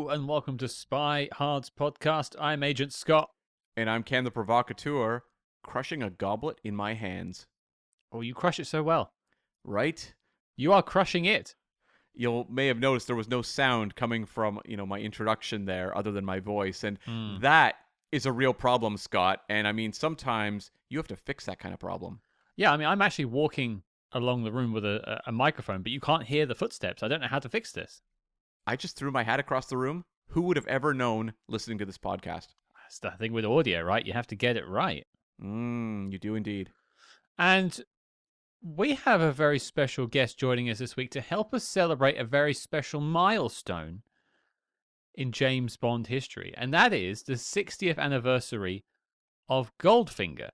Hello and welcome to Spy Hard's podcast. I'm Agent Scott. And I'm Cam the Provocateur, crushing a goblet in my hands. Oh, you crush it so well. Right? You are crushing it. You may have noticed there was no sound coming from, my introduction there other than my voice. And that is a real problem, Scott. And I mean, sometimes you have to fix that kind of problem. Yeah, I mean, I'm actually walking along the room with a microphone, but you can't hear the footsteps. I don't know how to fix this. I just threw my hat across the room. Who would have ever known listening to this podcast? That's the thing with audio, right? You have to get it right. You do indeed. And we have a very special guest joining us this week to help us celebrate a very special milestone in James Bond history. And that is the 60th anniversary of Goldfinger.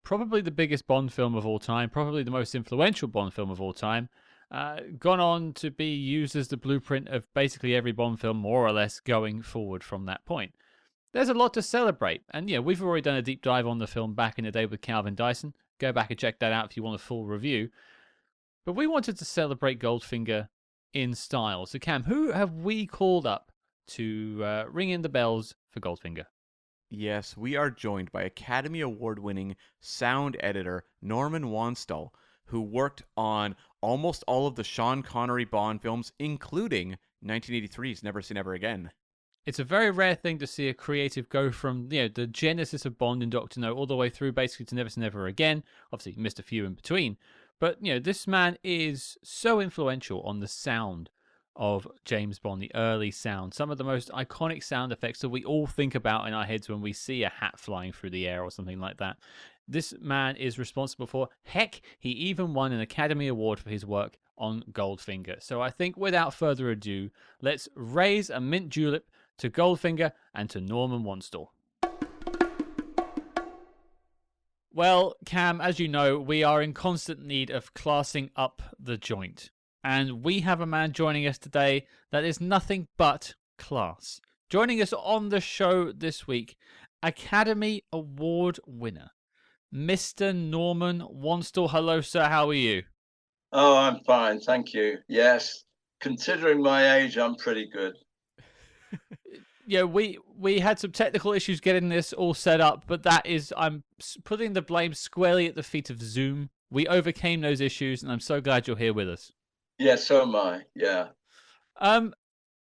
Probably the biggest Bond film of all time, probably the most influential Bond film of all time. Gone on to be used as the blueprint of basically every Bond film, more or less, going forward from that point. There's a lot to celebrate. And yeah, we've already done a deep dive on the film back in the day with Calvin Dyson. Go back and check that out if you want a full review. But we wanted to celebrate Goldfinger in style. So Cam, who have we called up to ring in the bells for Goldfinger? Yes, we are joined by Academy Award-winning sound editor Norman Wanstall, who worked on almost all of the Sean Connery Bond films, including 1983's Never Say Never Again. It's a very rare thing to see a creative go from the genesis of Bond and Dr. No all the way through basically to Never Say Never Again. Obviously, he missed a few in between. But, this man is so influential on the sound of James Bond, the early sound. Some of the most iconic sound effects that we all think about in our heads when we see a hat flying through the air or something like that. This man is responsible for. Heck, he even won an Academy Award for his work on Goldfinger. So I think without further ado, let's raise a mint julep to Goldfinger and to Norman Wanstall. Well, Cam, as you know, we are in constant need of classing up the joint. And we have a man joining us today that is nothing but class. Joining us on the show this week, Academy Award winner, Mr. Norman Wanstall. Hello, sir. How are you? Oh, I'm fine. Thank you. Yes. Considering my age, I'm pretty good. Yeah, we had some technical issues getting this all set up, but I'm putting the blame squarely at the feet of Zoom. We overcame those issues, and I'm so glad you're here with us. Yeah, so am I. Yeah.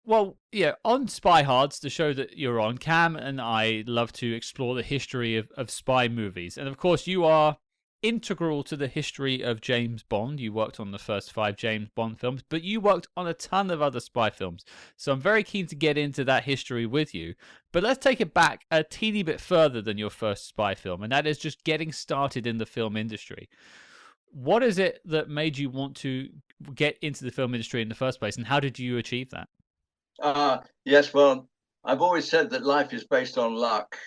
Well, yeah, on Spy Hards, the show that you're on, Cam and I love to explore the history of spy movies. And of course, you are integral to the history of James Bond. You worked on the first 5 James Bond films, but you worked on a ton of other spy films. So I'm very keen to get into that history with you. But let's take it back a teeny bit further than your first spy film, and that is just getting started in the film industry. What is it that made you want to get into the film industry in the first place, and how did you achieve that? Yes, well, I've always said that life is based on luck,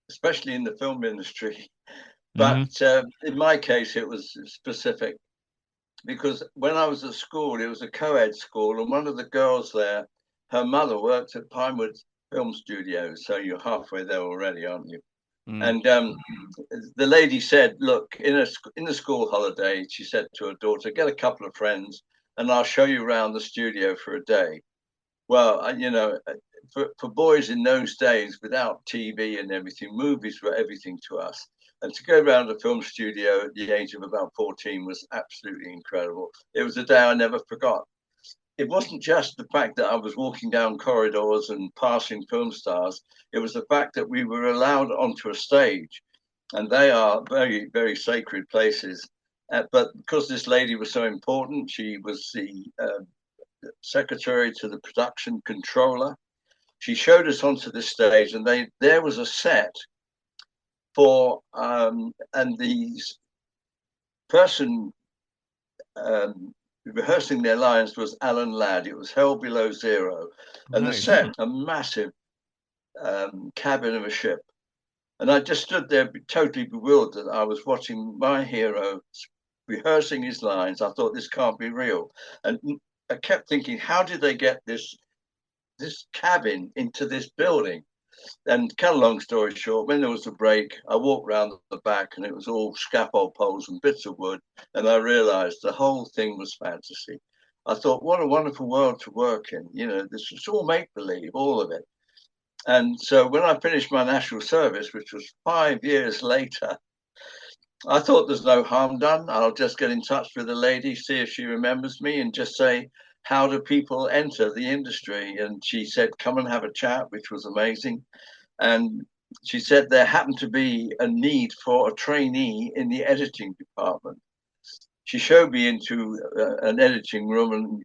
especially in the film industry. But in my case, it was specific because when I was at school, it was a co-ed school, and one of the girls there, her mother worked at Pinewood Film Studios. So you're halfway there already, aren't you? And the lady said, look, in the school holiday, she said to her daughter, get a couple of friends and I'll show you around the studio for a day. Well, for boys in those days, without TV and everything, movies were everything to us. And to go around a film studio at the age of about 14 was absolutely incredible. It was a day I never forgot. It wasn't just the fact that I was walking down corridors and passing film stars. It was the fact that we were allowed onto a stage, and they are very, very sacred places. But because this lady was so important, she was the secretary to the production controller. She showed us onto the stage, and there was a set for and the person rehearsing their lines was Alan Ladd. It was Hell Below Zero, and the set, a massive cabin of a ship. And I just stood there totally bewildered. I was watching my hero rehearsing his lines. I thought, this can't be real. And I kept thinking, how did they get this cabin into this building? And cut a long story short, when there was a break, I walked round the back and it was all scaffold poles and bits of wood. And I realized the whole thing was fantasy. I thought, what a wonderful world to work in. This was all make-believe, all of it. And so when I finished my national service, which was 5 years later, I thought there's no harm done. I'll just get in touch with the lady, see if she remembers me, and just say, how do people enter the industry? And she said, come and have a chat, which was amazing. And she said there happened to be a need for a trainee in the editing department. She showed me into an editing room, and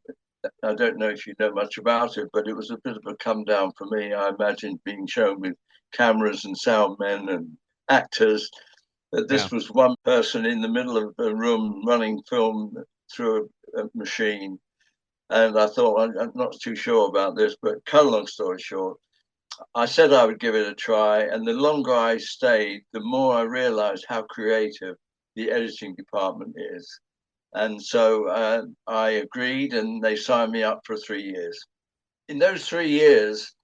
I don't know if you know much about it, but it was a bit of a come down for me. I imagined being shown with cameras and sound men and actors. That this was one person in the middle of a room running film through a machine. And I thought, I'm not too sure about this, but cut a long story short, I said I would give it a try. And the longer I stayed, the more I realized how creative the editing department is. And so I agreed, and they signed me up for 3 years. In those 3 years,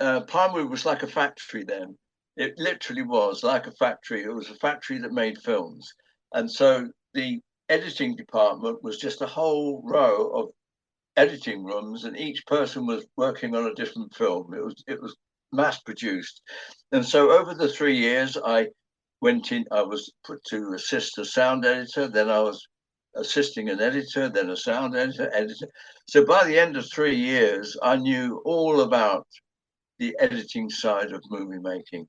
Pinewood was like a factory then. It literally was like a factory. It was a factory that made films. And so the editing department was just a whole row of editing rooms, and each person was working on a different film. It was mass produced. And so over the 3 years, I was put to assist a sound editor, then I was assisting an editor, then a sound editor. So by the end of 3 years, I knew all about the editing side of movie making.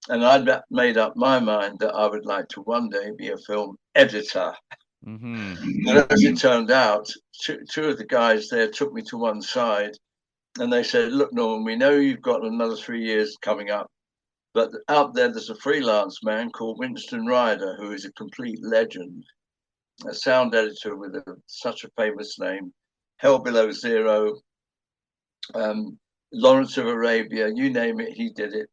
And I'd made up my mind that I would like to one day be a film editor. But as it turned out, two of the guys there took me to one side, and they said, look, Norman, we know you've got another 3 years coming up, but out there's a freelance man called Winston Ryder, who is a complete legend, a sound editor with such a famous name, Hell Below Zero, Lawrence of Arabia, you name it, he did it.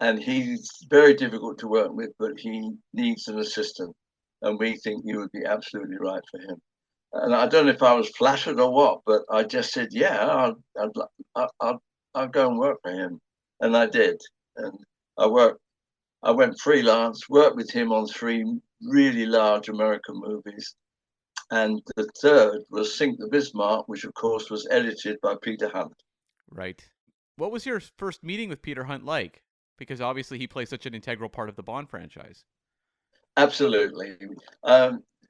And he's very difficult to work with, but he needs an assistant. And we think you would be absolutely right for him. And I don't know if I was flattered or what, but I just said, yeah, I'll go and work for him. And I did. And I went freelance, worked with him on 3 really large American movies. And the third was Sink the Bismarck, which of course was edited by Peter Hunt. Right. What was your first meeting with Peter Hunt like? Because obviously he plays such an integral part of the Bond franchise. Absolutely.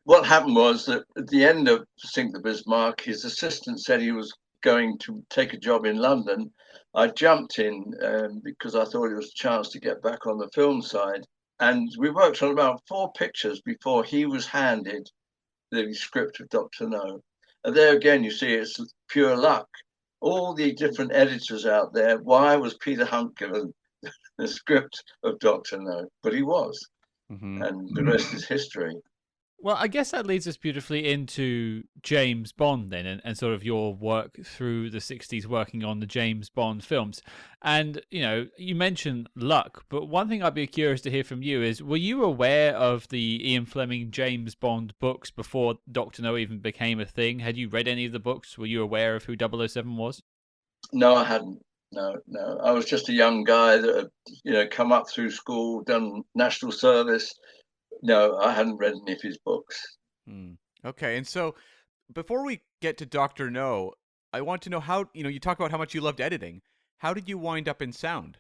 What happened was that at the end of Sink the Bismarck, his assistant said he was going to take a job in London. I jumped in because I thought it was a chance to get back on the film side. And we worked on about 4 pictures before he was handed the script of Dr. No. And there again, you see, it's pure luck. All the different editors out there, why was Peter Hunt given the script of Dr. No? But he was. And the rest is history. Well, I guess that leads us beautifully into James Bond then, and sort of your work through the 60s working on the James Bond films. And, you mentioned luck, but one thing I'd be curious to hear from you is, were you aware of the Ian Fleming James Bond books before Dr. No even became a thing? Had you read any of the books? Were you aware of who 007 was? No, I hadn't. No. I was just a young guy that had, come up through school, done national service. No, I hadn't read any of his books. Okay, and so before we get to Dr. No, I want to know how, you talk about how much you loved editing. How did you wind up in sound?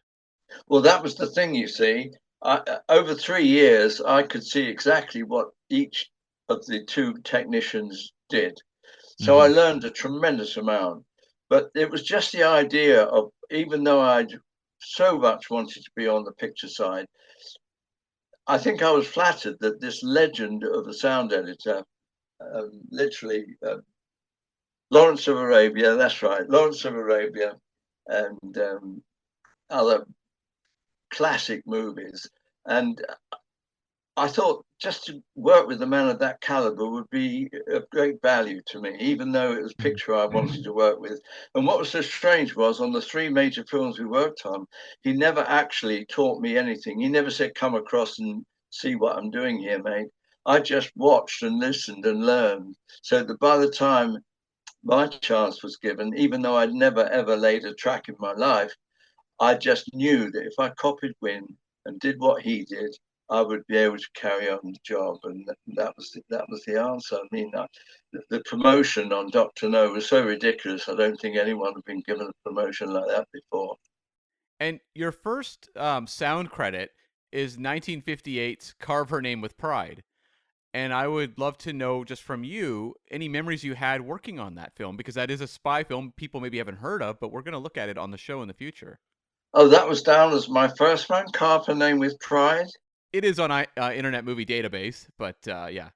Well, that was the thing, you see. Over 3 years, I could see exactly what each of the 2 technicians did. So I learned a tremendous amount. But it was just the idea of, even though I'd so much wanted to be on the picture side, I think I was flattered that this legend of a sound editor, literally, Lawrence of Arabia, that's right, Lawrence of Arabia, and other classic movies. And I thought just to work with a man of that caliber would be of great value to me, even though it was a picture I wanted to work with. And what was so strange was, on the 3 major films we worked on, he never actually taught me anything. He never said, come across and see what I'm doing here, mate. I just watched and listened and learned. So that by the time my chance was given, even though I'd never, ever laid a track in my life, I just knew that if I copied Win and did what he did, I would be able to carry on the job, and that was the answer. I mean, the promotion on Dr. No was so ridiculous. I don't think anyone had been given a promotion like that before. And your first sound credit is 1958's Carve Her Name with Pride. And I would love to know, just from you, any memories you had working on that film, because that is a spy film people maybe haven't heard of, but we're going to look at it on the show in the future. Oh, that was down as my first one, Carve Her Name with Pride? It is on Internet Movie Database, but yeah.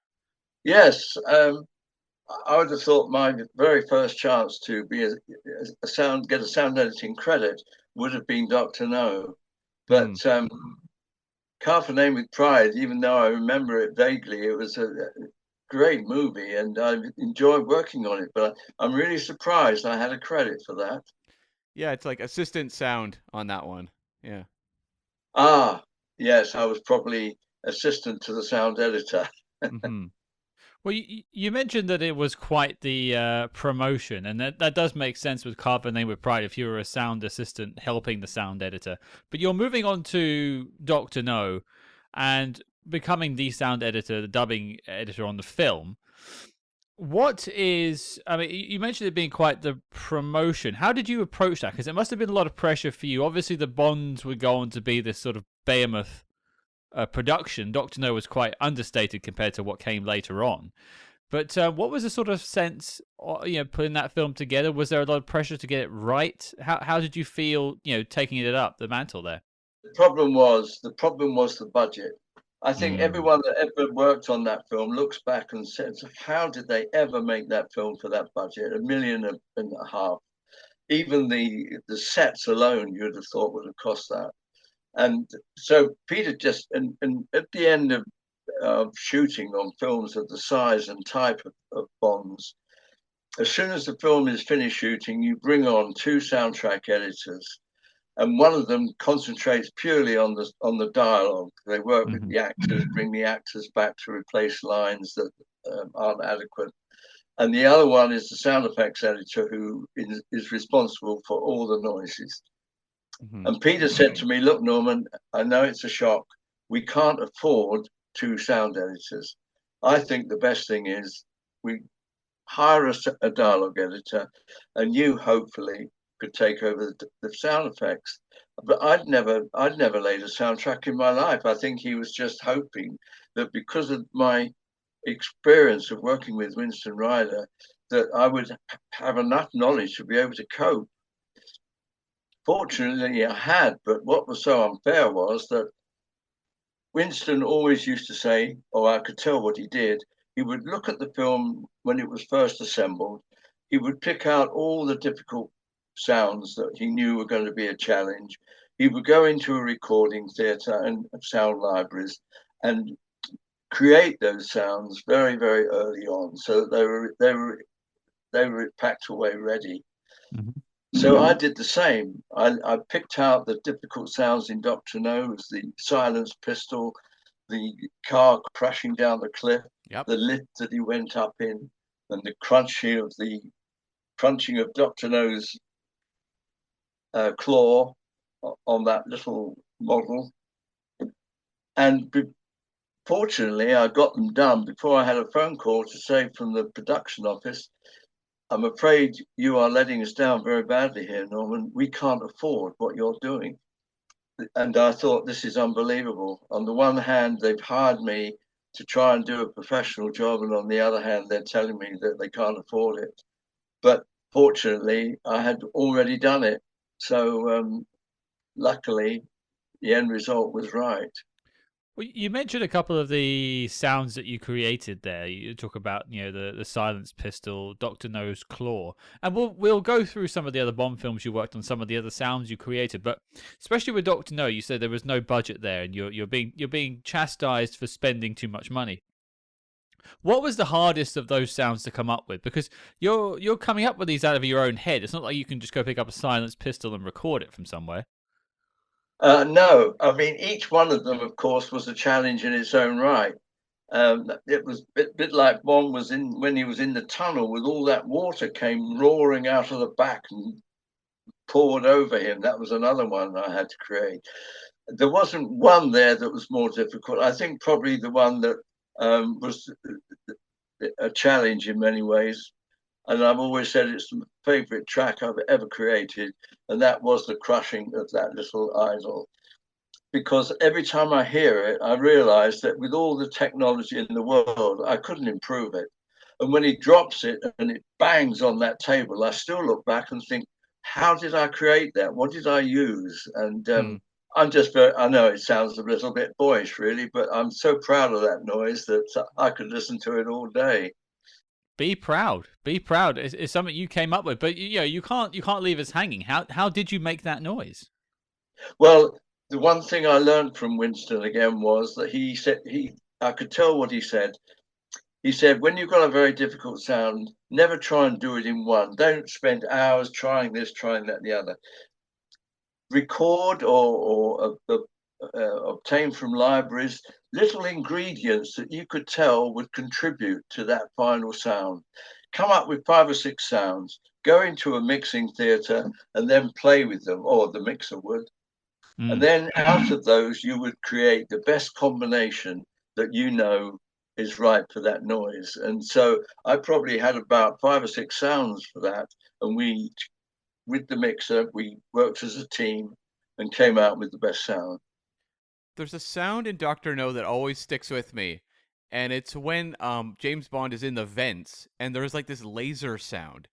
Yes. I would have thought my very first chance to be get a sound editing credit would have been Dr. No. But Carve Her Name with Pride, even though I remember it vaguely, it was a great movie and I enjoyed working on it. But I'm really surprised I had a credit for that. Yeah, it's like assistant sound on that one. Yeah. Ah, yes, I was probably assistant to the sound editor. Mm-hmm. Well, you mentioned that it was quite the promotion, and that does make sense with Carve Her Name with Pride if you were a sound assistant helping the sound editor. But you're moving on to Dr. No and becoming the sound editor, the dubbing editor on the film. What is, I mean, you mentioned it being quite the promotion. How did you approach that? Because it must have been a lot of pressure for you. Obviously, the Bonds would go on to be this sort of behemoth production. Dr. No was quite understated compared to what came later on. But what was the sort of sense, putting that film together? Was there a lot of pressure to get it right? How did you feel, taking it up the mantle there? The problem was the budget. I think everyone that ever worked on that film looks back and says, how did they ever make that film for that budget? $1.5 million. Even the sets alone, you'd have thought would have cost that. And so Peter just, and at the end of shooting on films of the size and type of Bonds, as soon as the film is finished shooting, you bring on 2 soundtrack editors. And one of them concentrates purely on the dialogue. They work with the actors, bring the actors back to replace lines that aren't adequate. And the other one is the sound effects editor, who is responsible for all the noises. And Peter said to me, look, Norman, I know it's a shock. We can't afford 2 sound editors. I think the best thing is we hire a dialogue editor, and you hopefully could take over the sound effects. But I'd never laid a soundtrack in my life. I think he was just hoping that because of my experience of working with Winston Ryder, that I would have enough knowledge to be able to cope. Fortunately, I had, but what was so unfair was that Winston always used to say, or I could tell what he did, he would look at the film when it was first assembled. He would pick out all the difficult sounds that he knew were going to be a challenge. He would go into a recording theatre and sound libraries and create those sounds very, very early on, so that they were packed away ready. So I did the same. I picked out the difficult sounds in Dr. No, the silenced pistol, the car crashing down the cliff, the lift that he went up in, and the crunching of Dr. No's claw on that little model. And fortunately, I got them done before I had a phone call to say from the production office, I'm afraid you are letting us down very badly here, Norman. We can't afford what you're doing. And I thought, this is unbelievable. On the one hand, they've hired me to try and do a professional job, and on the other hand, they're telling me that they can't afford it. But fortunately, I had already done it. So luckily, the end result was right. Well, you mentioned a couple of the sounds that you created there. You talk about, the silenced pistol, Dr. No's claw, and we'll go through some of the other Bond films you worked on, some of the other sounds you created. But especially with Dr. No, you said there was no budget there, and you're being chastised for spending too much money. What was the hardest of those sounds to come up with? Because you're coming up with these out of your own head. It's not like you can just go pick up a silenced pistol and record it from somewhere. No, I mean, each one of them, of course, was a challenge in its own right. It was a bit like Bond was when he was in the tunnel with all that water came roaring out of the back and poured over him. That was another one I had to create. there wasn't one there that was more difficult. I think probably the one that was a challenge in many ways, and I've always said it's the favorite track I've ever created, and that was the crushing of that little idol. Because every time I hear it, I realize that with all the technology in the world, I couldn't improve it. And when he drops it and it bangs on that table, I still look back and think, how did I create that? What did I use? And I'm just very, I know it sounds a little bit boyish, really, but I'm so proud of that noise that I could listen to it all day. Be proud. Be proud. It's something you came up with, but you can't leave us hanging. How did you make that noise? Well, the one thing I learned from Winston again was that he said I could tell what he said. He said, when you've got a very difficult sound, never try and do it in one. Don't spend hours trying this, trying that, and the other. Record or obtain from libraries little ingredients that you could tell would contribute to that final sound. Come up with 5 or 6 sounds, go into a mixing theatre and then play with them, or the mixer would. And then out of those, you would create the best combination that you know is right for that noise. And so I probably had about 5 or 6 sounds for that. And we, with the mixer, we worked as a team and came out with the best sound. There's a sound in Dr. No that always sticks with me. And it's when James Bond is in the vents and there's like this laser sound.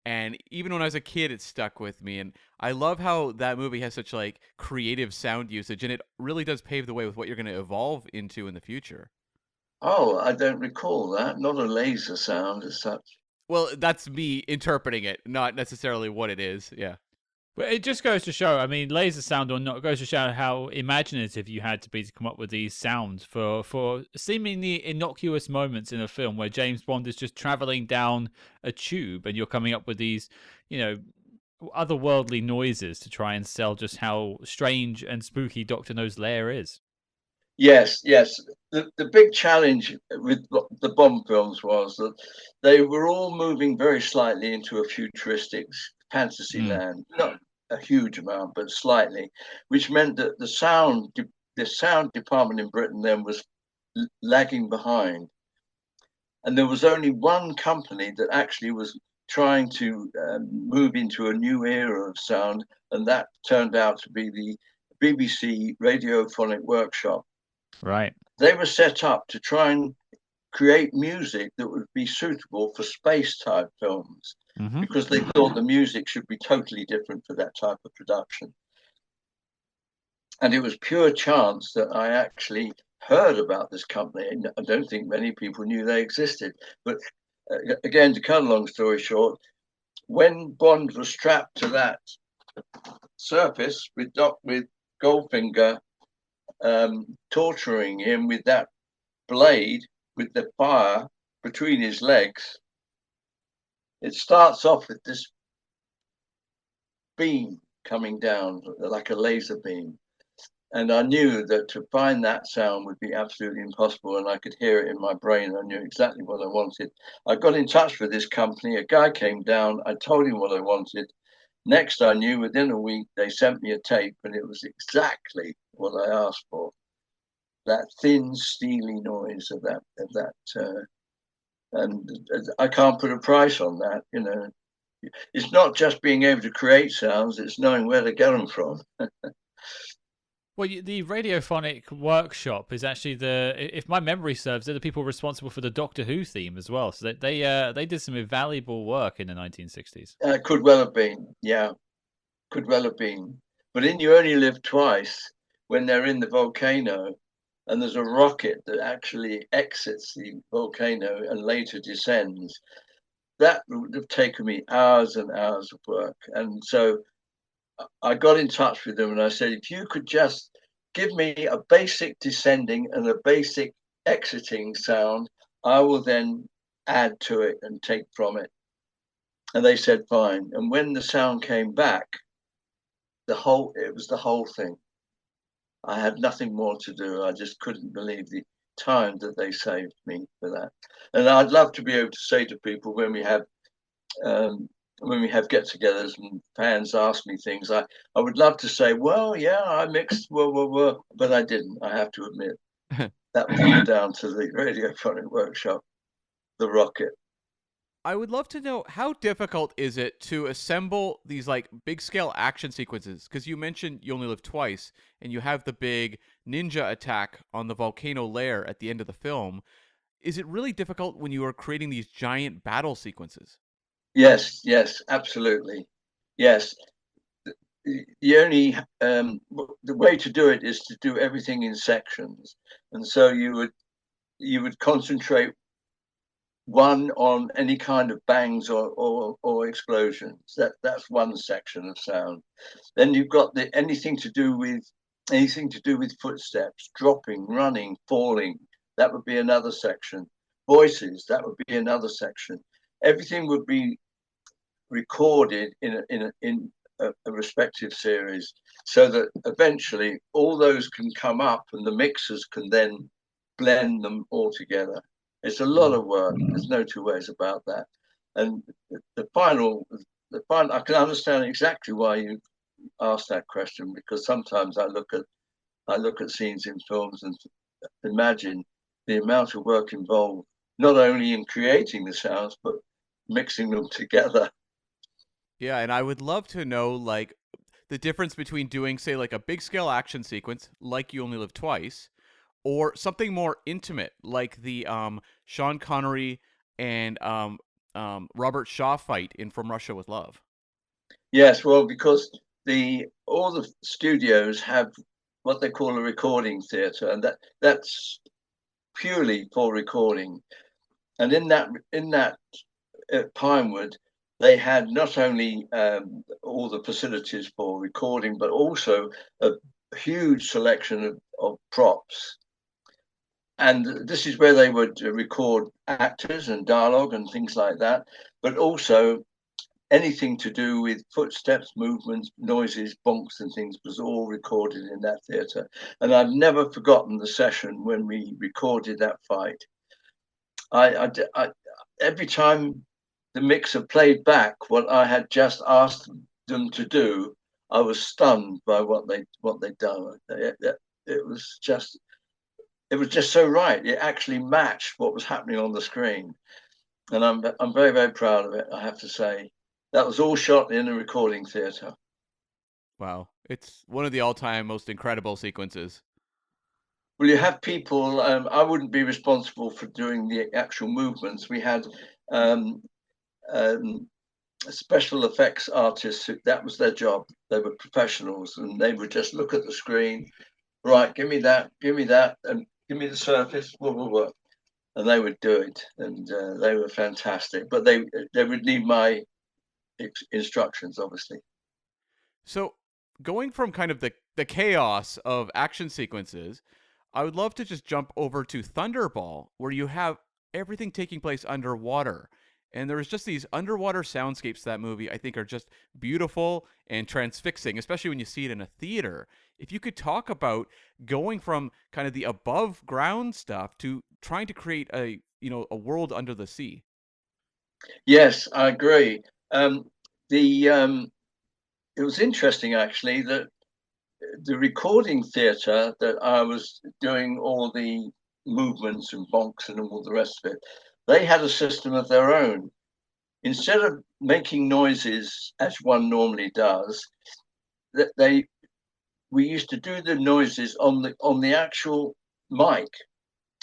And even when I was a kid, it stuck with me. And I love how that movie has such like creative sound usage, and it really does pave the way with what you're going to evolve into in the future. Oh, I don't recall that. Not a laser sound as such. Well, that's me interpreting it, not necessarily what it is. Yeah. But it just goes to show, I mean, laser sound or not, it goes to show how imaginative you had to be to come up with these sounds for seemingly innocuous moments in a film where James Bond is just traveling down a tube and you're coming up with these, otherworldly noises to try and sell just how strange and spooky Dr. No's lair is. Yes, yes. The big challenge with the Bond films was that they were all moving very slightly into a futuristic fantasy land. Not a huge amount, but slightly, which meant that the sound department in Britain then was lagging behind. And there was only one company that actually was trying to move into a new era of sound, and that turned out to be the BBC Radiophonic Workshop. Right. They were set up to try and create music that would be suitable for space type films, because they thought the music should be totally different for that type of production. And it was pure chance that I actually heard about this company. I don't think many people knew they existed. But again, to cut a long story short, when Bond was strapped to that surface with Goldfinger torturing him with that blade, with the fire between his legs, it starts off with this beam coming down like a laser beam. And I knew that to find that sound would be absolutely impossible, and I could hear it in my brain. I knew exactly what I wanted. I got in touch with this company. A guy came down. I told him what I wanted. Next, I knew within a week, they sent me a tape, and it was exactly what I asked for. That thin, steely noise of that, and I can't put a price on that. It's not just being able to create sounds; it's knowing where to get them from. Well, the Radiophonic Workshop is actually if my memory serves, they're the people responsible for the Doctor Who theme as well. So they did some invaluable work in the 1960s. Could well have been, yeah, could well have been. But in You Only Live Twice, when they're in the volcano, and there's a rocket that actually exits the volcano and later descends, that would have taken me hours and hours of work. And so I got in touch with them and I said, if you could just give me a basic descending and a basic exiting sound, I will then add to it and take from it. And they said, fine. And when the sound came back, it was the whole thing. I had nothing more to do. I just couldn't believe the time that they saved me for that. And I'd love to be able to say to people when we have when we have get-togethers and fans ask me things, I would love to say, well, yeah, I mixed, but I didn't. I have to admit that was all down to the Radiophonic Workshop, the Rocket. I would love to know, how difficult is it to assemble these like big scale action sequences? Because you mentioned You Only Live Twice, and you have the big ninja attack on the volcano lair at the end of the film. Is it really difficult when you are creating these giant battle sequences? Yes, yes, absolutely. Yes. The only the way to do it is to do everything in sections, and so you would concentrate one on any kind of bangs or explosions. That's one section of sound. Then you've got the anything to do with footsteps, dropping, running, falling. That would be another section. Voices. That would be another section. Everything would be recorded in a respective series, so that eventually all those can come up, and the mixers can then blend them all together. It's a lot of work. There's no two ways about that. And the final, I can understand exactly why you asked that question, because sometimes I look at scenes in films and imagine the amount of work involved, not only in creating the sounds but mixing them together. Yeah, and I would love to know like the difference between doing, say, like a big scale action sequence like You Only Live Twice, or something more intimate like the Sean Connery and Robert Shaw fight in From Russia with Love. Yes, well, because all the studios have what they call a recording theatre, and that's purely for recording. And in that Pinewood, they had not only all the facilities for recording, but also a huge selection of props. And this is where they would record actors and dialogue and things like that, but also anything to do with footsteps, movements, noises, bonks, and things was all recorded in that theatre. And I've never forgotten the session when we recorded that fight. I every time the mixer played back what I had just asked them to do, I was stunned by what they'd done. It was just so right. It actually matched what was happening on the screen, and I'm very, very proud of it. I have to say, that was all shot in a recording theatre. Wow, it's one of the all-time most incredible sequences. Well, you have people. I wouldn't be responsible for doing the actual movements. We had um, um, special effects artists. That was their job. They were professionals, and they would just look at the screen. Right, give me that, and give me the surface. Blah, blah, blah. And they would do it, and they were fantastic. But they would need my instructions, obviously. So, going from kind of the chaos of action sequences, I would love to just jump over to Thunderball, where you have everything taking place underwater. And there's just these underwater soundscapes that movie I think are just beautiful and transfixing, especially when you see it in a theater. If you could talk about going from kind of the above ground stuff to trying to create a world under the sea. Yes, I agree. The It was interesting actually that the recording theatre that I was doing all the movements and bonks and all the rest of it, they had a system of their own. Instead of making noises as one normally does, that we used to do the noises on the actual mic,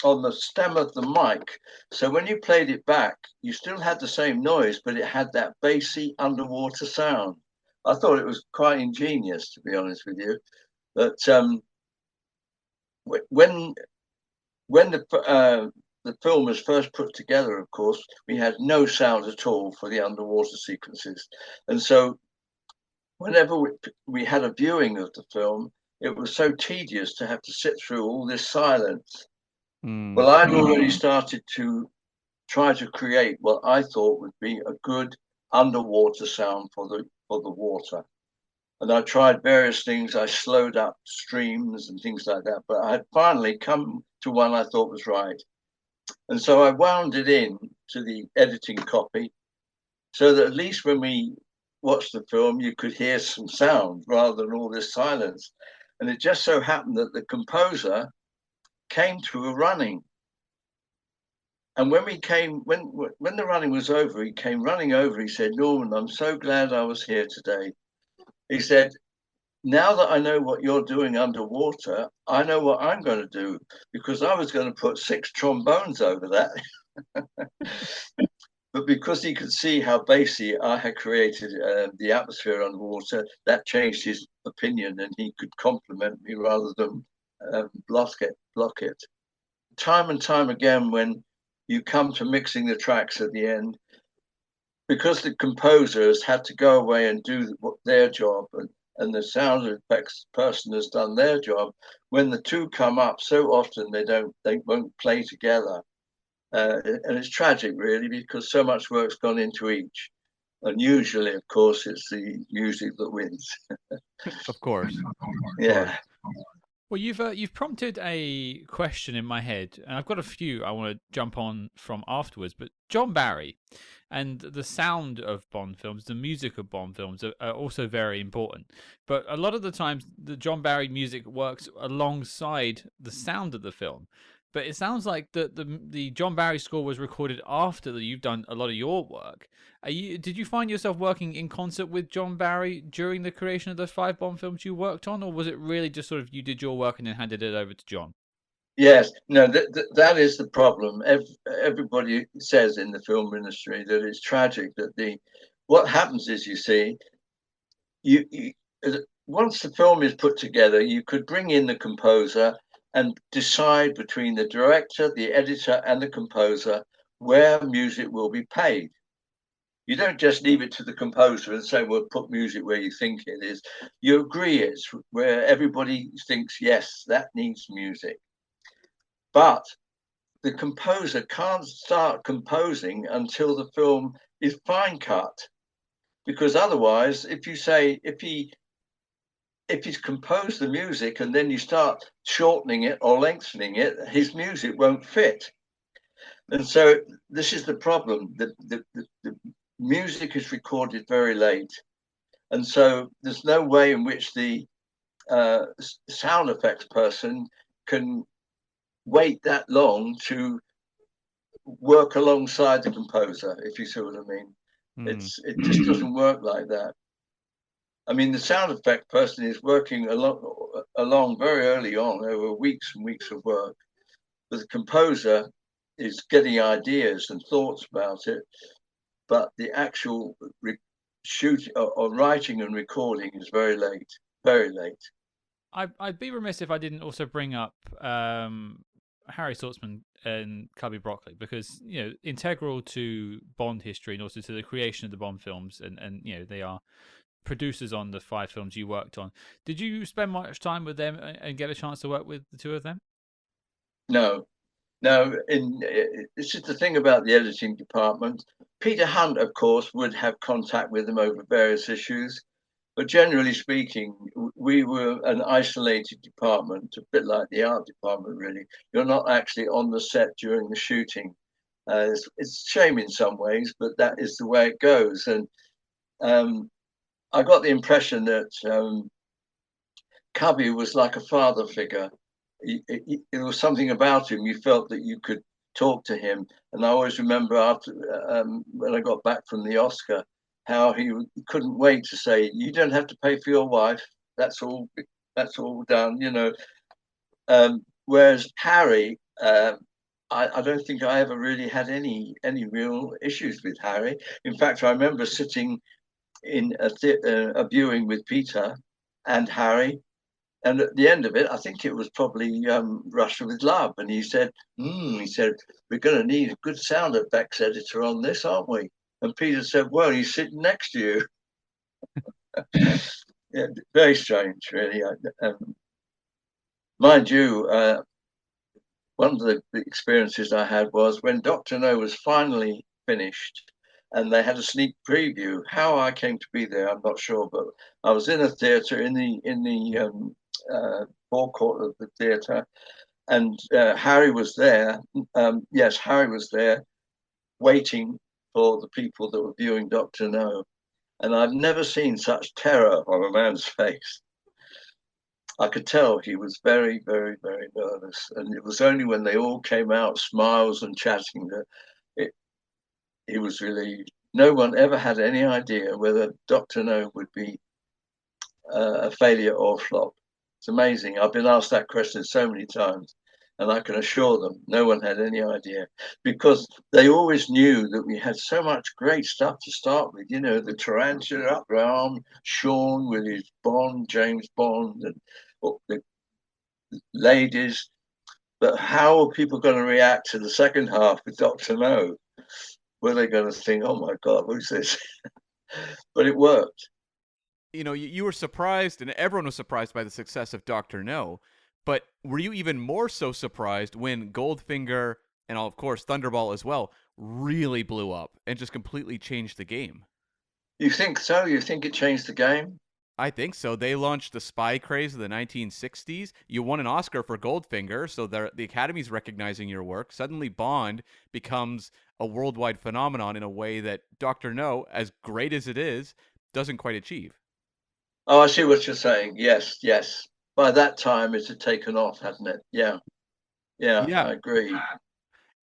on the stem of the mic. So when you played it back, you still had the same noise, but it had that bassy underwater sound. I thought it was quite ingenious, to be honest with you. But when the film was first put together, of course, we had no sound at all for the underwater sequences, and so whenever we had a viewing of the film, it was so tedious to have to sit through all this silence. Mm. Well, I'd already started to try to create what I thought would be a good underwater sound for the water. And I tried various things. I slowed up streams and things like that, but I had finally come to one I thought was right. And so I wound it in to the editing copy, so that at least when we watched the film, you could hear some sound rather than all this silence. And it just so happened that the composer came to a running. And when the running was over, he came running over. He said, "Norman, I'm so glad I was here today." He said, "Now that I know what you're doing underwater, I know what I'm going to do, because I was going to put 6 trombones over that." But because he could see how basically I had created the atmosphere underwater, that changed his opinion, and he could compliment me rather than block it. Time and time again, when you come to mixing the tracks at the end, because the composers had to go away and do their job, and the sound effects person has done their job, when the two come up, so often they won't play together. And it's tragic, really, because so much work's gone into each. And usually, of course, it's the music that wins. Of course. Yeah. Well, you've prompted a question in my head, and I've got a few I want to jump on from afterwards. But John Barry and the sound of Bond films, the music of Bond films are also very important. But a lot of the times, the John Barry music works alongside the sound of the film. But it sounds like the John Barry score was recorded after that you've done a lot of your work. Did you find yourself working in concert with John Barry during the creation of those 5 Bond films you worked on, or was it really just sort of you did your work and then handed it over to John? Yes, no, that is the problem. Everybody says in the film industry that it's tragic that what happens is, you see, you once the film is put together, you could bring in the composer and decide between the director, the editor, and the composer where music will be paid. You don't just leave it to the composer and say, "Well, put music where you think it is." You agree it's where everybody thinks, yes, that needs music. But the composer can't start composing until the film is fine cut, because otherwise, if he's composed the music and then you start shortening it or lengthening it, his music won't fit. And so this is the problem. The music is recorded very late, and so there's no way in which the sound effects person can wait that long to work alongside the composer, if you see what I mean. It just doesn't work like that. I mean, the sound effect person is working along very early on, over weeks and weeks of work, but the composer is getting ideas and thoughts about it, but the actual shooting or writing and recording is very late, very late. I'd be remiss if I didn't also bring up Harry Saltzman and Cubby Broccoli, because integral to Bond history and also to the creation of the Bond films, and they are producers on the 5 films you worked on. Did you spend much time with them and get a chance to work with the two of them? No. This is the thing about the editing department. Peter Hunt, of course, would have contact with them over various issues, but generally speaking, we were an isolated department, a bit like the art department, really. You're not actually on the set during the shooting. It's a shame in some ways, but that is the way it goes. And I got the impression that Cubby was like a father figure. There was something about him. You felt that you could talk to him. And I always remember after when I got back from the Oscar, how he couldn't wait to say, "You don't have to pay for your wife. That's all done," whereas Harry, I don't think I ever really had any real issues with Harry. In fact, I remember sitting in a viewing with Peter and Harry, and at the end of it, I think it was probably Russia with Love, and he said, "We're going to need a good sound effects editor on this, aren't we?" And Peter said, "Well, he's sitting next to you." Yeah, very strange, really. Mind you, one of the experiences I had was when Dr. No was finally finished, and they had a sneak preview. How I came to be there, I'm not sure, but I was in a theatre in the forecourt of the theatre, and Harry was there. Yes, Harry was there, waiting for the people that were viewing Dr. No. And I've never seen such terror on a man's face. I could tell he was very, very, very nervous. And it was only when they all came out, smiles and chatting, that he was relieved. No one ever had any idea whether Dr. No would be a failure or a flop. It's amazing. I've been asked that question so many times, and I can assure them no one had any idea, because they always knew that we had so much great stuff to start with. You know, the tarantula up the arm, Sean with his Bond, James Bond, and the ladies. But how are people going to react to the second half with Dr. No? Were they going to think, oh my God, who's this? But it worked. You know, you were surprised, and everyone was surprised by the success of Dr. No, but were you even more so surprised when Goldfinger, and of course Thunderball as well, really blew up and just completely changed the game? You think so? You think it changed the game? I think so. They launched the spy craze of the 1960s. You won an Oscar for Goldfinger, so the Academy's recognizing your work. Suddenly Bond becomes a worldwide phenomenon in a way that Dr. No, as great as it is, doesn't quite achieve. Oh, I see what you're saying. Yes, yes. By that time, it had taken off, hadn't it? Yeah, yeah, Yeah. I agree.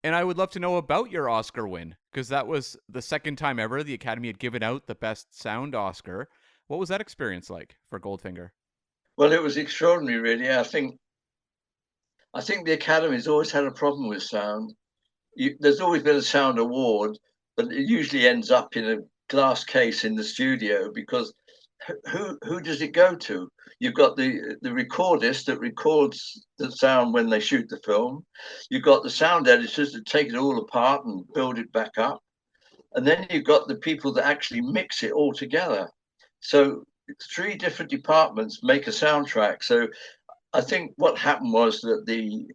And I would love to know about your Oscar win, because that was the second time ever the Academy had given out the Best Sound Oscar. What was that experience like for Goldfinger? Well, it was extraordinary, really. I think the Academy's always had a problem with sound. There's always been a sound award, but it usually ends up in a glass case in the studio, because who does it go to? You've got the recordist that records the sound when they shoot the film. You've got the sound editors that take it all apart and build it back up. And then you've got the people that actually mix it all together. So 3 different departments make a soundtrack. So I think what happened was that the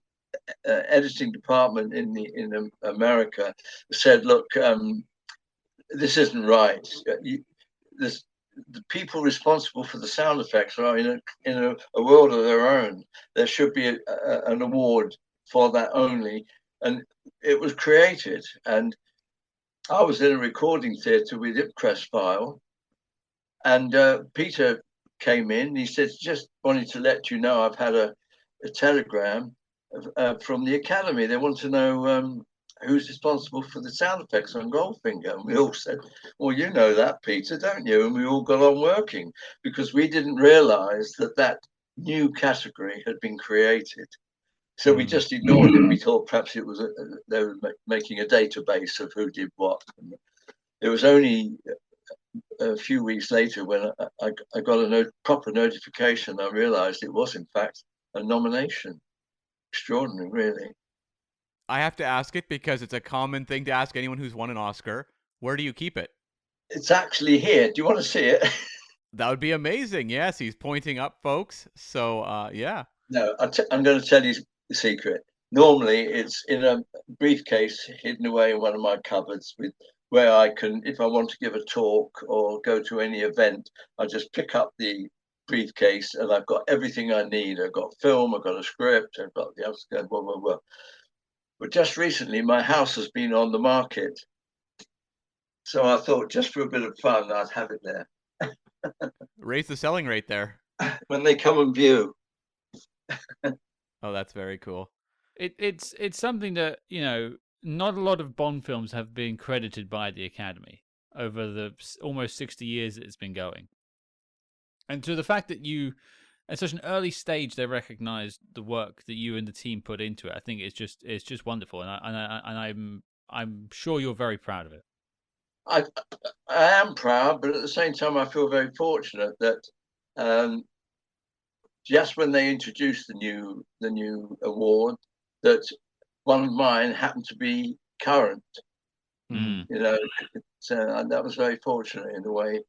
editing department in America said, look, this isn't right. The people responsible for the sound effects are in a world of their own. There should be an award for that only. And it was created. And I was in a recording theatre with Ipcress File, and Peter came in. He said, just wanted to let you know I've had a telegram from the Academy. They want to know who's responsible for the sound effects on Goldfinger. And we all said, well, you know that, Peter, don't you? And we all got on working, because we didn't realize that new category had been created. So we just ignored it. We thought perhaps it was they were making a database of who did what. And it was only a few weeks later when I got a proper notification. I realized it was, in fact, a nomination. Extraordinary, really. I have to ask it because it's a common thing to ask anyone who's won an Oscar. Where do you keep it? It's actually here. Do you want to see it? That would be amazing. Yes, he's pointing up, folks. So, yeah. No, I'm going to tell you the secret. Normally, it's in a briefcase hidden away in one of my cupboards, where I can, if I want to give a talk or go to any event, I just pick up the briefcase and I've got everything I need. I've got film, I've got a script, I've got the other, blah, blah, blah. But just recently, my house has been on the market. So I thought, just for a bit of fun, I'd have it there. Raise the selling rate there. When they come and view. Oh, that's very cool. It's something that, not a lot of Bond films have been credited by the Academy over the almost 60 years that it's been going. And to the fact that you, at such an early stage, they recognized the work that you and the team put into it, I think it's just wonderful, and I'm sure you're very proud of it. I am proud, but at the same time, I feel very fortunate that just when they introduced the new award, that one of mine happened to be current. So that was very fortunate in a way.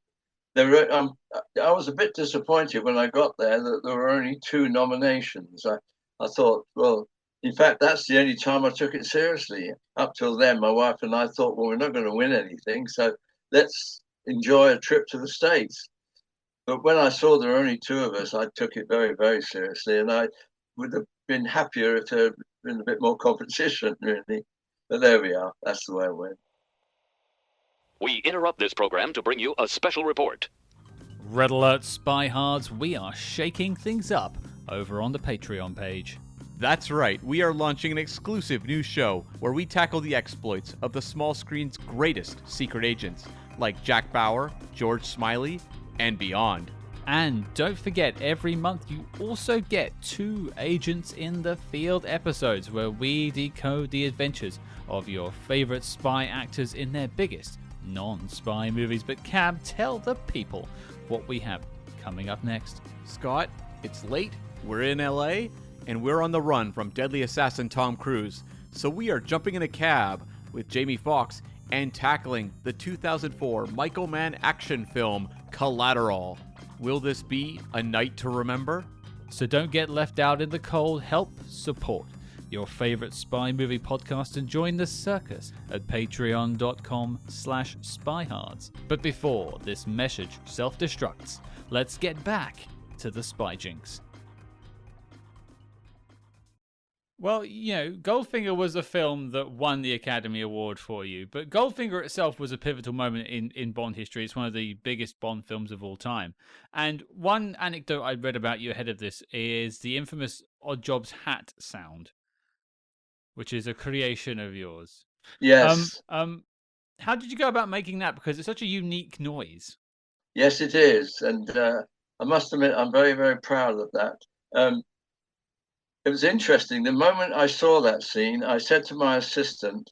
I was a bit disappointed when I got there that there were only 2 nominations. I thought, well, in fact, that's the only time I took it seriously. Up till then, my wife and I thought, well, we're not going to win anything, so let's enjoy a trip to the States. But when I saw there were only 2 of us, I took it very, very seriously, and I would have been happier if there had been a bit more competition, really. But there we are. That's the way it went. We interrupt this program to bring you a special report. Red alert, SpyHards, we are shaking things up over on the Patreon page. That's right, we are launching an exclusive new show where we tackle the exploits of the small screen's greatest secret agents, like Jack Bauer, George Smiley, and beyond. And don't forget, every month you also get 2 Agents in the Field episodes where we decode the adventures of your favorite spy actors in their biggest non-spy movies. But Cam, tell the people what we have coming up next. Scott, it's late, we're in LA, and we're on the run from deadly assassin Tom Cruise. So we are jumping in a cab with Jamie Foxx and tackling the 2004 Michael Mann action film Collateral. Will this be a night to remember? So don't get left out in the cold. Help support your favorite spy movie podcast and join the circus at patreon.com/spyhards. But before this message self-destructs, let's get back to the Spy Jinx. Well, you know, Goldfinger was a film that won the Academy Award for you, but Goldfinger itself was a pivotal moment in Bond history. It's one of the biggest Bond films of all time. And one anecdote I read about you ahead of this is the infamous Odd Jobs hat sound, which is a creation of yours. Yes. How did you go about making that? Because it's such a unique noise. Yes, it is. And I must admit, I'm very, very proud of that. It was interesting. The moment I saw that scene, I said to my assistant,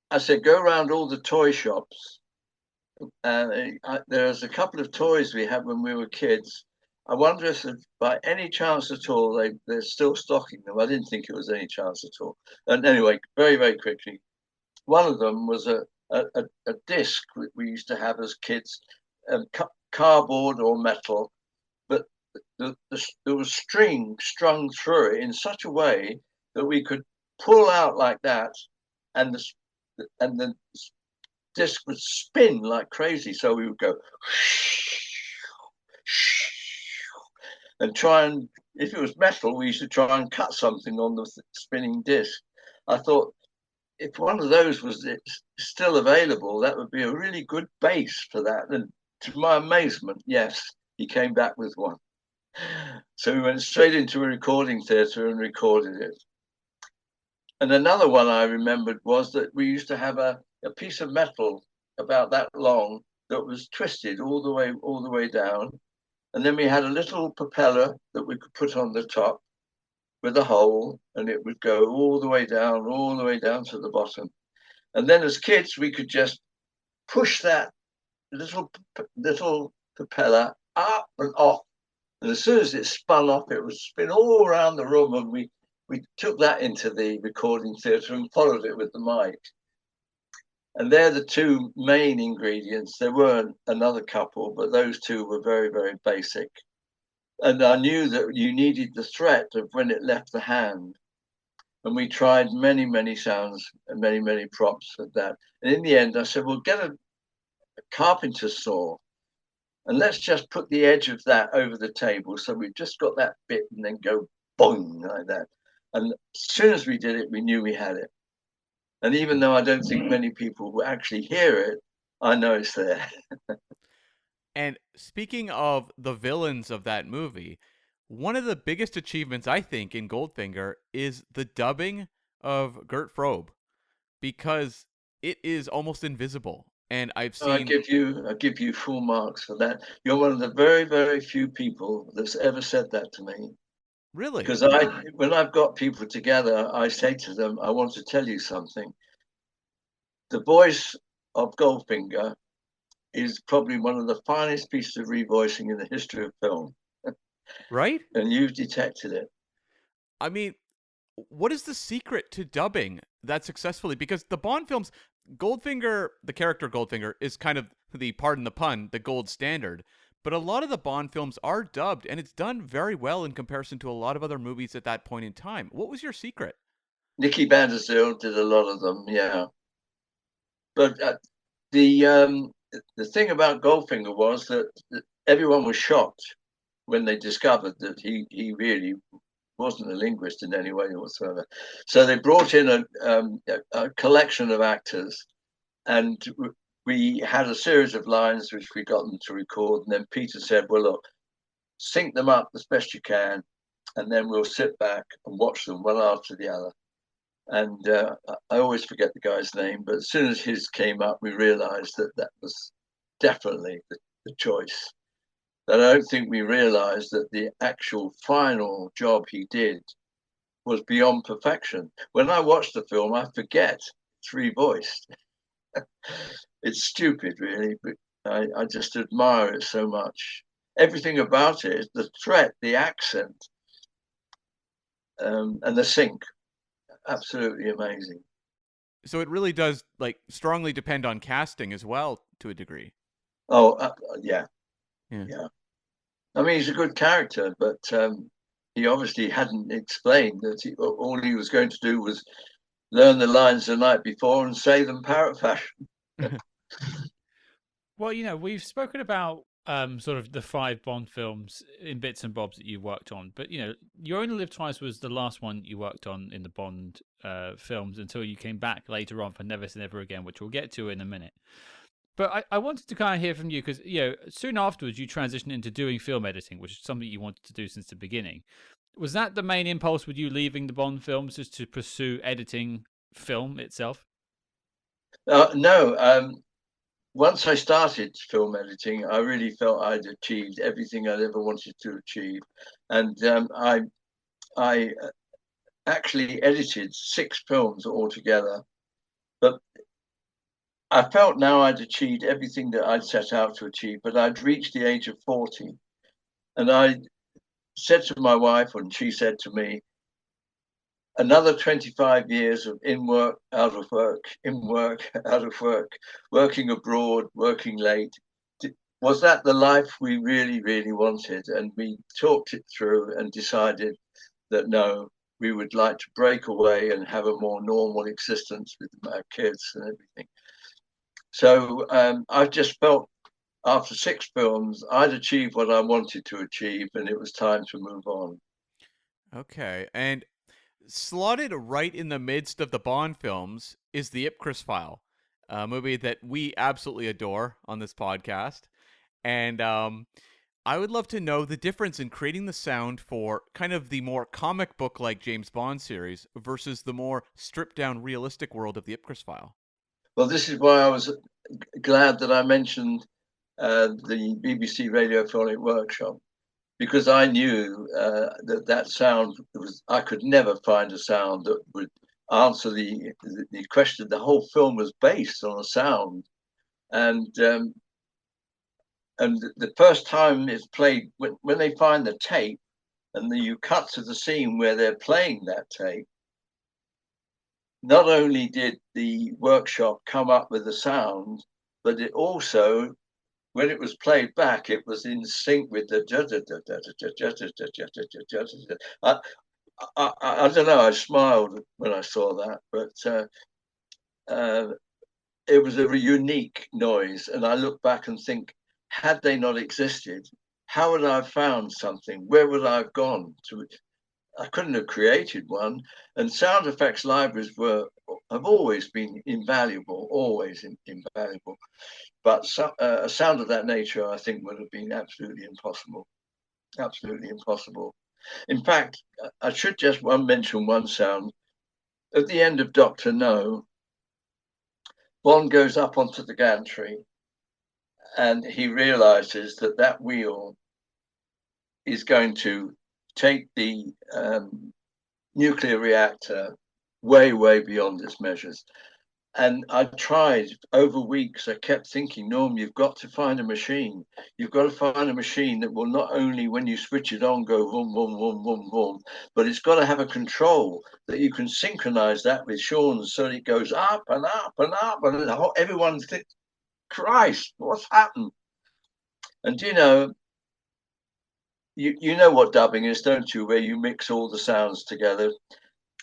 I said, go around all the toy shops. There's a couple of toys we had when we were kids. I wonder if by any chance at all, they're still stocking them. I didn't think it was any chance at all. And anyway, very, very quickly, one of them was a disc we used to have as kids, cardboard or metal, but there was string strung through it in such a way that we could pull out like that, and the disc would spin like crazy. So we would go and try and, if it was metal, we used to try and cut something on the spinning disc. I thought, if one of those was still available, that would be a really good base for that. And to my amazement, yes, he came back with one. So we went straight into a recording theatre and recorded it. And another one I remembered was that we used to have a piece of metal about that long that was twisted all the way down. And then we had a little propeller that we could put on the top with a hole, and it would go all the way down to the bottom. And then as kids, we could just push that little propeller up and off. And as soon as it spun off, it would spin all around the room, and we took that into the recording theatre and followed it with the mic. And they're the 2 main ingredients. There were another couple, but those 2 were very, very basic. And I knew that you needed the threat of when it left the hand. And we tried many, many sounds and many, many props of that. And in the end, I said, well, get a carpenter's saw, and let's just put the edge of that over the table. So we've just got that bit, and then go boing like that. And as soon as we did it, we knew we had it. And even though I don't think many people will actually hear it, I know it's there. And speaking of the villains of that movie, one of the biggest achievements, I think, in Goldfinger is the dubbing of Gert Frobe, because it is almost invisible. And I've seen. I give you full marks for that. You're one of the very, very few people that's ever said that to me. Really? Because when I've got people together, I say to them, I want to tell you something. The voice of Goldfinger is probably one of the finest pieces of revoicing in the history of film. Right? And you've detected it. I mean, what is the secret to dubbing that successfully? Because the Bond films, Goldfinger, the character Goldfinger, is kind of the, pardon the pun, the gold standard. But a lot of the Bond films are dubbed, and it's done very well in comparison to a lot of other movies at that point in time. What was your secret? Nicky Bandersnatch did a lot of them, yeah. But the thing about Goldfinger was that everyone was shocked when they discovered that he really wasn't a linguist in any way whatsoever. So they brought in a collection of actors, and we had a series of lines which we got them to record, and then Peter said, well, look, sync them up as best you can, and then we'll sit back and watch them one after the other. And I always forget the guy's name, but as soon as his came up, we realized that that was definitely the choice. But I don't think we realized that the actual final job he did was beyond perfection. When I watch the film, I forget it's revoiced. It's stupid, really, but I just admire it so much. Everything about it, the threat, the accent, and the sync, absolutely amazing. So it really does like strongly depend on casting as well to a degree. Oh, yeah. I mean, he's a good character, but he obviously hadn't explained that all he was going to do was learn the lines the night before and say them parrot fashion. Well, we've spoken about sort of the 5 Bond films in bits and bobs that you worked on, but You Only Live Twice was the last one you worked on in the Bond films until you came back later on for Never Say Never Again, which we'll get to in a minute. But I wanted to kind of hear from you because soon afterwards you transitioned into doing film editing, which is something you wanted to do since the beginning. Was that the main impulse with you leaving the Bond films, just to pursue editing film itself? No. Once I started film editing, I really felt I'd achieved everything I'd ever wanted to achieve, and I actually edited 6 films altogether. But I felt now I'd achieved everything that I'd set out to achieve, but I'd reached the age of 40, and I said to my wife, and she said to me, another 25 years of in work, out of work, in work, out of work, working abroad, working late. Was that the life we really, really wanted? And we talked it through and decided that no, we would like to break away and have a more normal existence with our kids and everything. So I just felt after 6 films, I'd achieved what I wanted to achieve, and it was time to move on. Okay. And slotted right in the midst of the Bond films is the Ipcress File, a movie that we absolutely adore on this podcast. And I would love to know the difference in creating the sound for kind of the more comic book like James Bond series versus the more stripped down realistic world of the Ipcress File. Well, this is why I was glad that I mentioned the BBC Radiophonic Workshop, because I knew that sound was, I could never find a sound that would answer the question. The whole film was based on a sound, and the first time it's played, when they find the tape, and then you cut to the scene where they're playing that tape. Not only did the workshop come up with the sound, but it also, when it was played back, it was in sync with the. I don't know. I smiled when I saw that, but it was a unique noise. And I look back and think, had they not existed, how would I have found something? Where would I have gone to? I couldn't have created one. And sound effects libraries have always been invaluable, always invaluable. But a sound of that nature, I think, would have been absolutely impossible. Absolutely impossible. In fact, I should just mention one sound. At the end of Dr. No, Bond goes up onto the gantry and he realizes that that wheel is going to take the nuclear reactor way, way beyond its measures. And I tried over weeks. I kept thinking, Norm, you've got to find a machine. You've got to find a machine that will not only, when you switch it on, go boom, boom, boom, boom, boom, but it's got to have a control that you can synchronize that with Sean's so that it goes up and up and up. And everyone thinks, Christ, what's happened? And you know what dubbing is, don't you? Where you mix all the sounds together.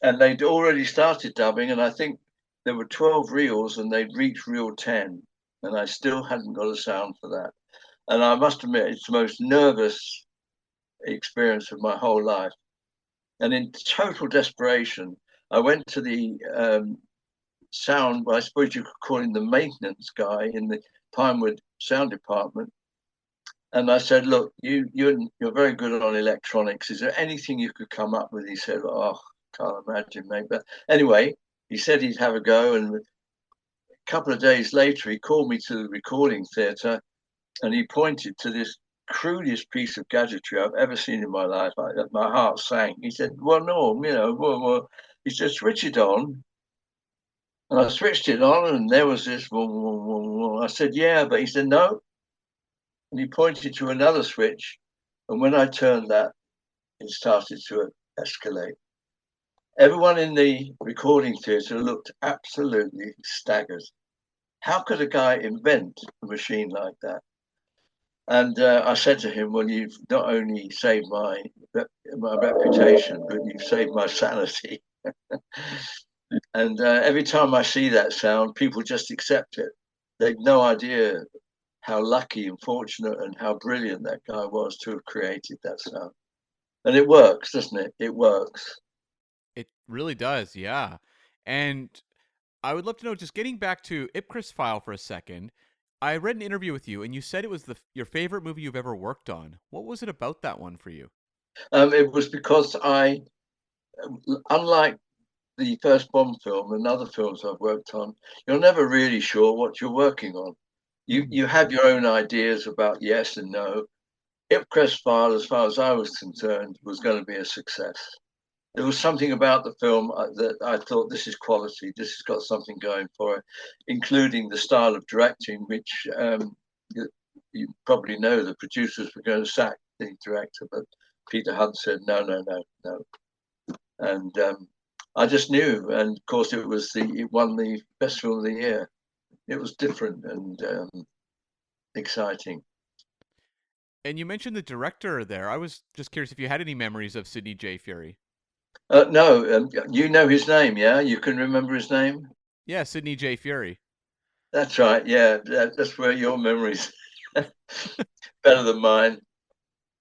And they'd already started dubbing, and I think there were 12 reels and they'd reached reel 10, and I still hadn't got a sound for that. And I must admit, it's the most nervous experience of my whole life. And in total desperation, I went to the sound, I suppose you could call him the maintenance guy in the Pinewood sound department. And I said, look, you're very good on electronics. Is there anything you could come up with? He said, oh, can't imagine, mate. But anyway, he said he'd have a go. And a couple of days later, he called me to the recording theatre and he pointed to this crudest piece of gadgetry I've ever seen in my life. My heart sank. He said, well, Norm, he said, switch it on. And I switched it on and there was this. I said, yeah, but he said, no. And he pointed to another switch. And when I turned that, it started to escalate. Everyone in the recording theatre looked absolutely staggered. How could a guy invent a machine like that? And I said to him, well, you've not only saved my reputation, but you've saved my sanity. And every time I see that sound, people just accept it. They've no idea how lucky and fortunate and how brilliant that guy was to have created that sound. And it works, doesn't it? It works. It really does, yeah. And I would love to know, just getting back to Ipcress File for a second, I read an interview with you and you said it was your favorite movie you've ever worked on. What was it about that one for you? It was because unlike the first Bond film and other films I've worked on, you're never really sure what you're working on. You have your own ideas about yes and no. Ipcress File, as far as I was concerned, was going to be a success. There was something about the film that I thought, this is quality. This has got something going for it, including the style of directing, which you probably know the producers were going to sack the director, but Peter Hunt said, no. And I just knew. And of course, it won the best film of the year. It was different and exciting. And you mentioned the director there. I was just curious if you had any memories of Sidney J. Furie. No, you know his name, yeah? You can remember his name? Yeah, Sidney J. Furie. That's right, yeah. That's where your memory's better than mine.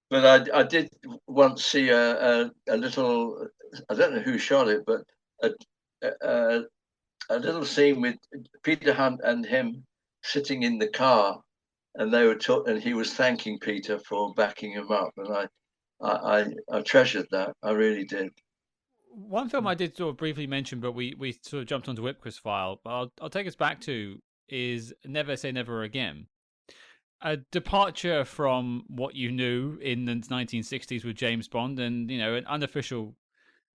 But I did once see a little, I don't know who shot it, but a little scene with Peter Hunt and him sitting in the car, and they were and he was thanking Peter for backing him up, and I treasured that. I really did. One film I did sort of briefly mention, but we sort of jumped onto Ipcress File. I'll take us back to is Never Say Never Again. A departure from what you knew in the 1960s with James Bond, and an unofficial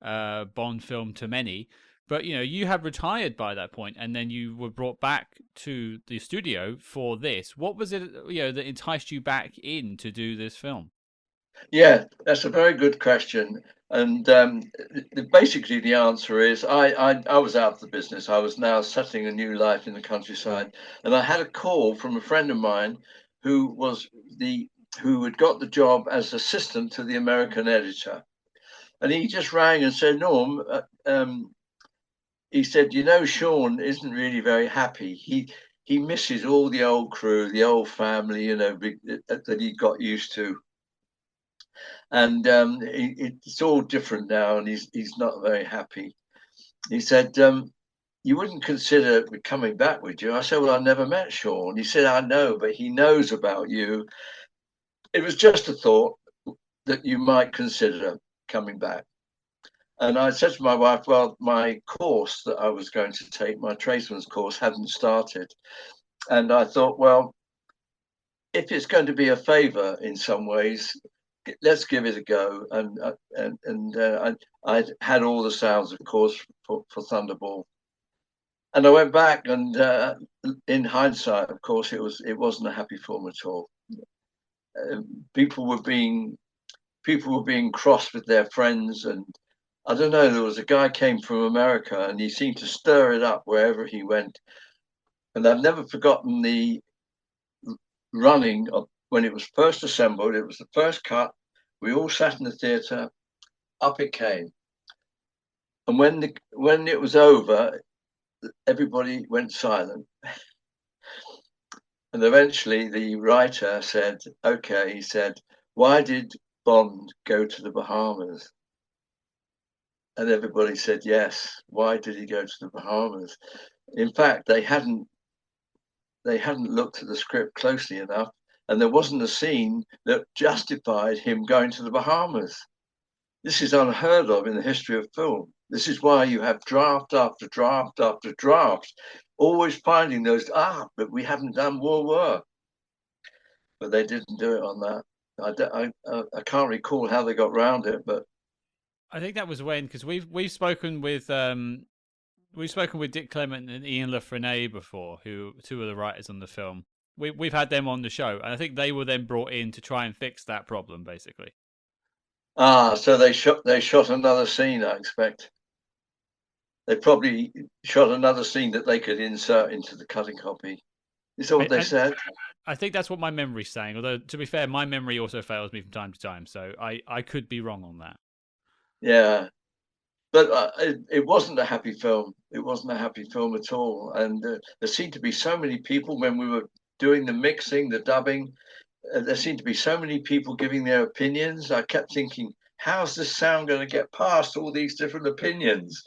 Bond film to many. But you had retired by that point, and then you were brought back to the studio for this. What was it, that enticed you back in to do this film? Yeah, that's a very good question. And basically, the answer is I was out of the business. I was now settling a new life in the countryside, and I had a call from a friend of mine who had got the job as assistant to the American editor, and he just rang and said, Norm, he said, Sean isn't really very happy. He misses all the old crew, the old family, that he got used to. And it's all different now, and he's not very happy. He said, you wouldn't consider coming back, would you? I said, well, I never met Sean. He said, I know, but he knows about you. It was just a thought that you might consider coming back. And I said to my wife, well, my course that I was going to take, my tradesman's course, hadn't started. And I thought, well, if it's going to be a favor in some ways, let's give it a go. And I had all the sounds, of course, for Thunderball. And I went back, and in hindsight, of course, it wasn't a happy film at all. People were being cross with their friends, and I don't know. There was a guy came from America, and he seemed to stir it up wherever he went. And I've never forgotten the running of when it was first assembled. It was the first cut. We all sat in the theatre. Up it came, and when it was over, everybody went silent. And eventually, the writer said, "Okay," he said, "why did Bond go to the Bahamas?" And everybody said, "Yes. Why did he go to the Bahamas?" In fact, they hadn't looked at the script closely enough, and there wasn't a scene that justified him going to the Bahamas. This is unheard of in the history of film. This is why you have draft after draft after draft, always finding those, but we haven't done war. But they didn't do it on that. I can't recall how they got around it, but I think that was when, because we've spoken with Dick Clement and Ian LaFrennay before, who two of the writers on the film. We've had them on the show, and I think they were then brought in to try and fix that problem, basically. So they shot another scene, I expect. They probably shot another scene that they could insert into the cutting copy. Is that what they said? I think that's what my memory's saying. Although, to be fair, my memory also fails me from time to time, so I could be wrong on that. Yeah, but it wasn't a happy film. It wasn't a happy film at all. And there seemed to be so many people when we were doing the mixing, the dubbing. There seemed to be so many people giving their opinions. I kept thinking, how's this sound going to get past all these different opinions?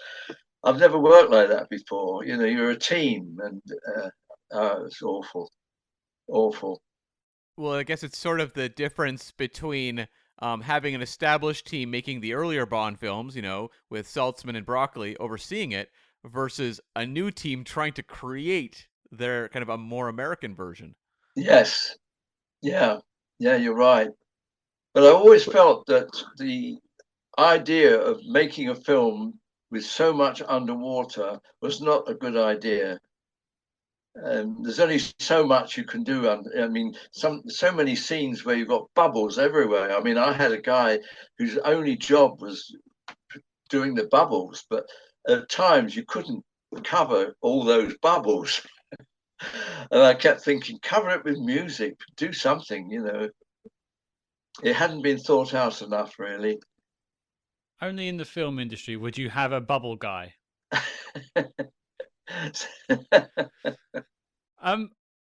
I've never worked like that before. You know, you're a team, and it's awful. Well, I guess it's sort of the difference between having an established team making the earlier Bond films, you know, with Saltzman and Broccoli overseeing it, versus a new team trying to create their kind of a more American version. Yes. Yeah, you're right. But I always felt that the idea of making a film with so much underwater was not a good idea. There's only so much you can do. I mean, so many scenes where you've got bubbles everywhere. I mean, I had a guy whose only job was doing the bubbles, but at times you couldn't cover all those bubbles. And I kept thinking, cover it with music, do something, you know. It hadn't been thought out enough, really. Only in the film industry would you have a bubble guy.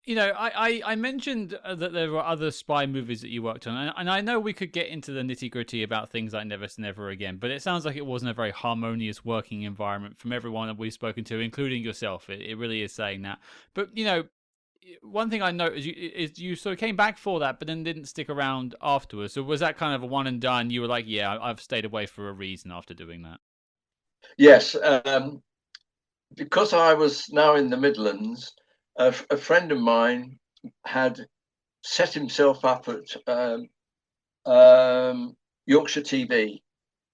You know, I mentioned that there were other spy movies that you worked on, and I know we could get into the nitty gritty about things like Never Say Never Again, but it sounds like it wasn't a very harmonious working environment from everyone that we've spoken to, including yourself. It really is saying that. But you know, one thing I noticed is you sort of came back for that, but then didn't stick around afterwards. So was that kind of a one and done? You were like, yeah, I've stayed away for a reason after doing that. Yes, because I was now in the Midlands. A friend of mine had set himself up at Yorkshire TV.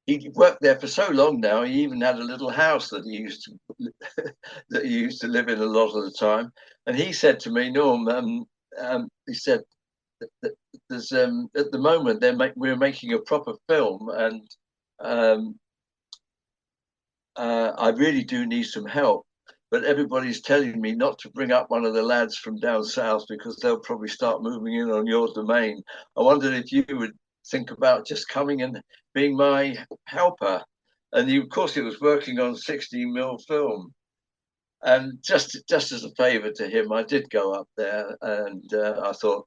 He worked there for so long now. He even had a little house that he used to live in a lot of the time. And he said to me, Norm, he said, "There's at the moment we're making a proper film, and I really do need some help. But everybody's telling me not to bring up one of the lads from down south because they'll probably start moving in on your domain. I wondered if you would think about just coming and being my helper." And of course, he was working on 16mm film. And just as a favor to him, I did go up there. And I thought,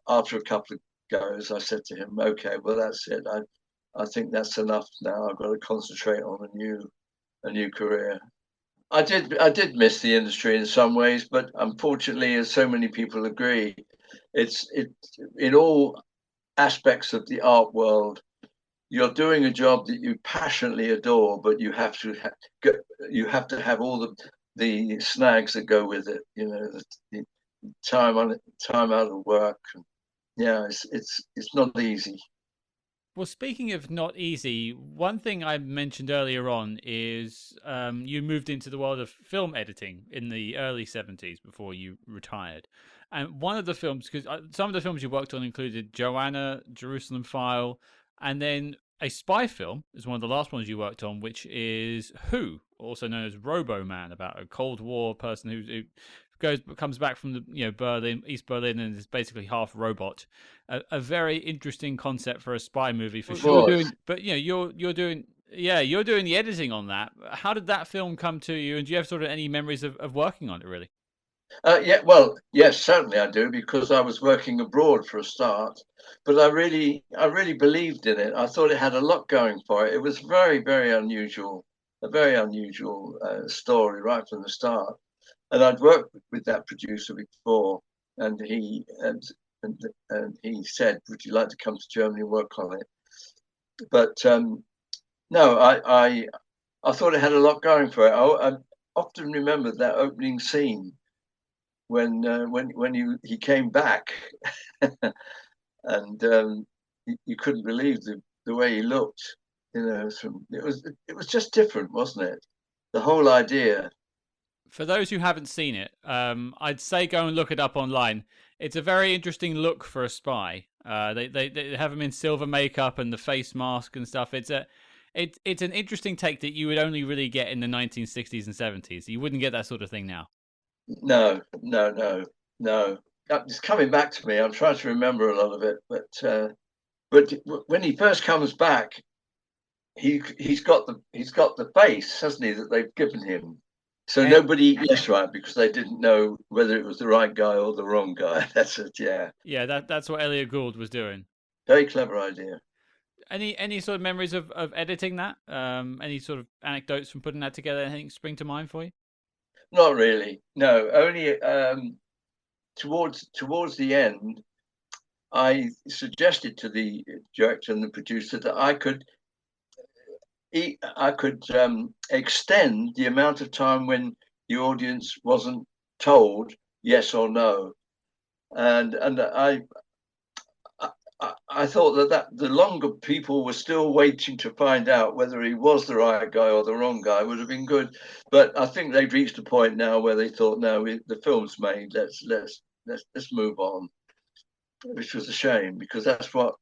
after a couple of goes, I said to him, "Okay, well, that's it. I think that's enough now. I've got to concentrate on a new career." I did miss the industry in some ways, but unfortunately, as so many people agree, it's in all aspects of the art world. You're doing a job that you passionately adore, but you have to have all the snags that go with it. You know, the time out of work. Yeah, it's not easy. Well, speaking of not easy, one thing I mentioned earlier on is you moved into the world of film editing in the early 70s before you retired. And one of the films, because some of the films you worked on included Joanna, Jerusalem File, and then a spy film is one of the last ones you worked on, which is Who, also known as Robo Man, about a Cold War person who comes back from the East Berlin, and is basically half robot. A very interesting concept for a spy movie for sure. But you're doing the editing on that. How did that film come to you, and do you have sort of any memories of working on it, really? Well, yes, certainly I do, because I was working abroad for a start. But I really believed in it. I thought it had a lot going for it. It was very, very unusual, a very unusual story right from the start. And I'd worked with that producer before, and he said, "Would you like to come to Germany and work on it?" But no, I thought it had a lot going for it. I often remember that opening scene when he came back, and you couldn't believe the way he looked. You know, it was just different, wasn't it? The whole idea. For those who haven't seen it, I'd say go and look it up online. It's a very interesting look for a spy. They have him in silver makeup and the face mask and stuff. It's an interesting take that you would only really get in the 1960s and 70s. You wouldn't get that sort of thing now. No. It's coming back to me. I'm trying to remember a lot of it, but when he first comes back, he's got the face, hasn't he, that they've given him. So nobody, yes, right, because they didn't know whether it was the right guy or the wrong guy. That's it, yeah. Yeah, that's what Elliot Gould was doing. Very clever idea. Any sort of memories of editing that? Any sort of anecdotes from putting that together? Anything spring to mind for you? Not really. No, only towards the end, I suggested to the director and the producer that I could extend the amount of time when the audience wasn't told yes or no, and I thought that the longer people were still waiting to find out whether he was the right guy or the wrong guy would have been good. But I think they've reached a point now where they thought, no, the film's made. Let's move on, which was a shame, because that's what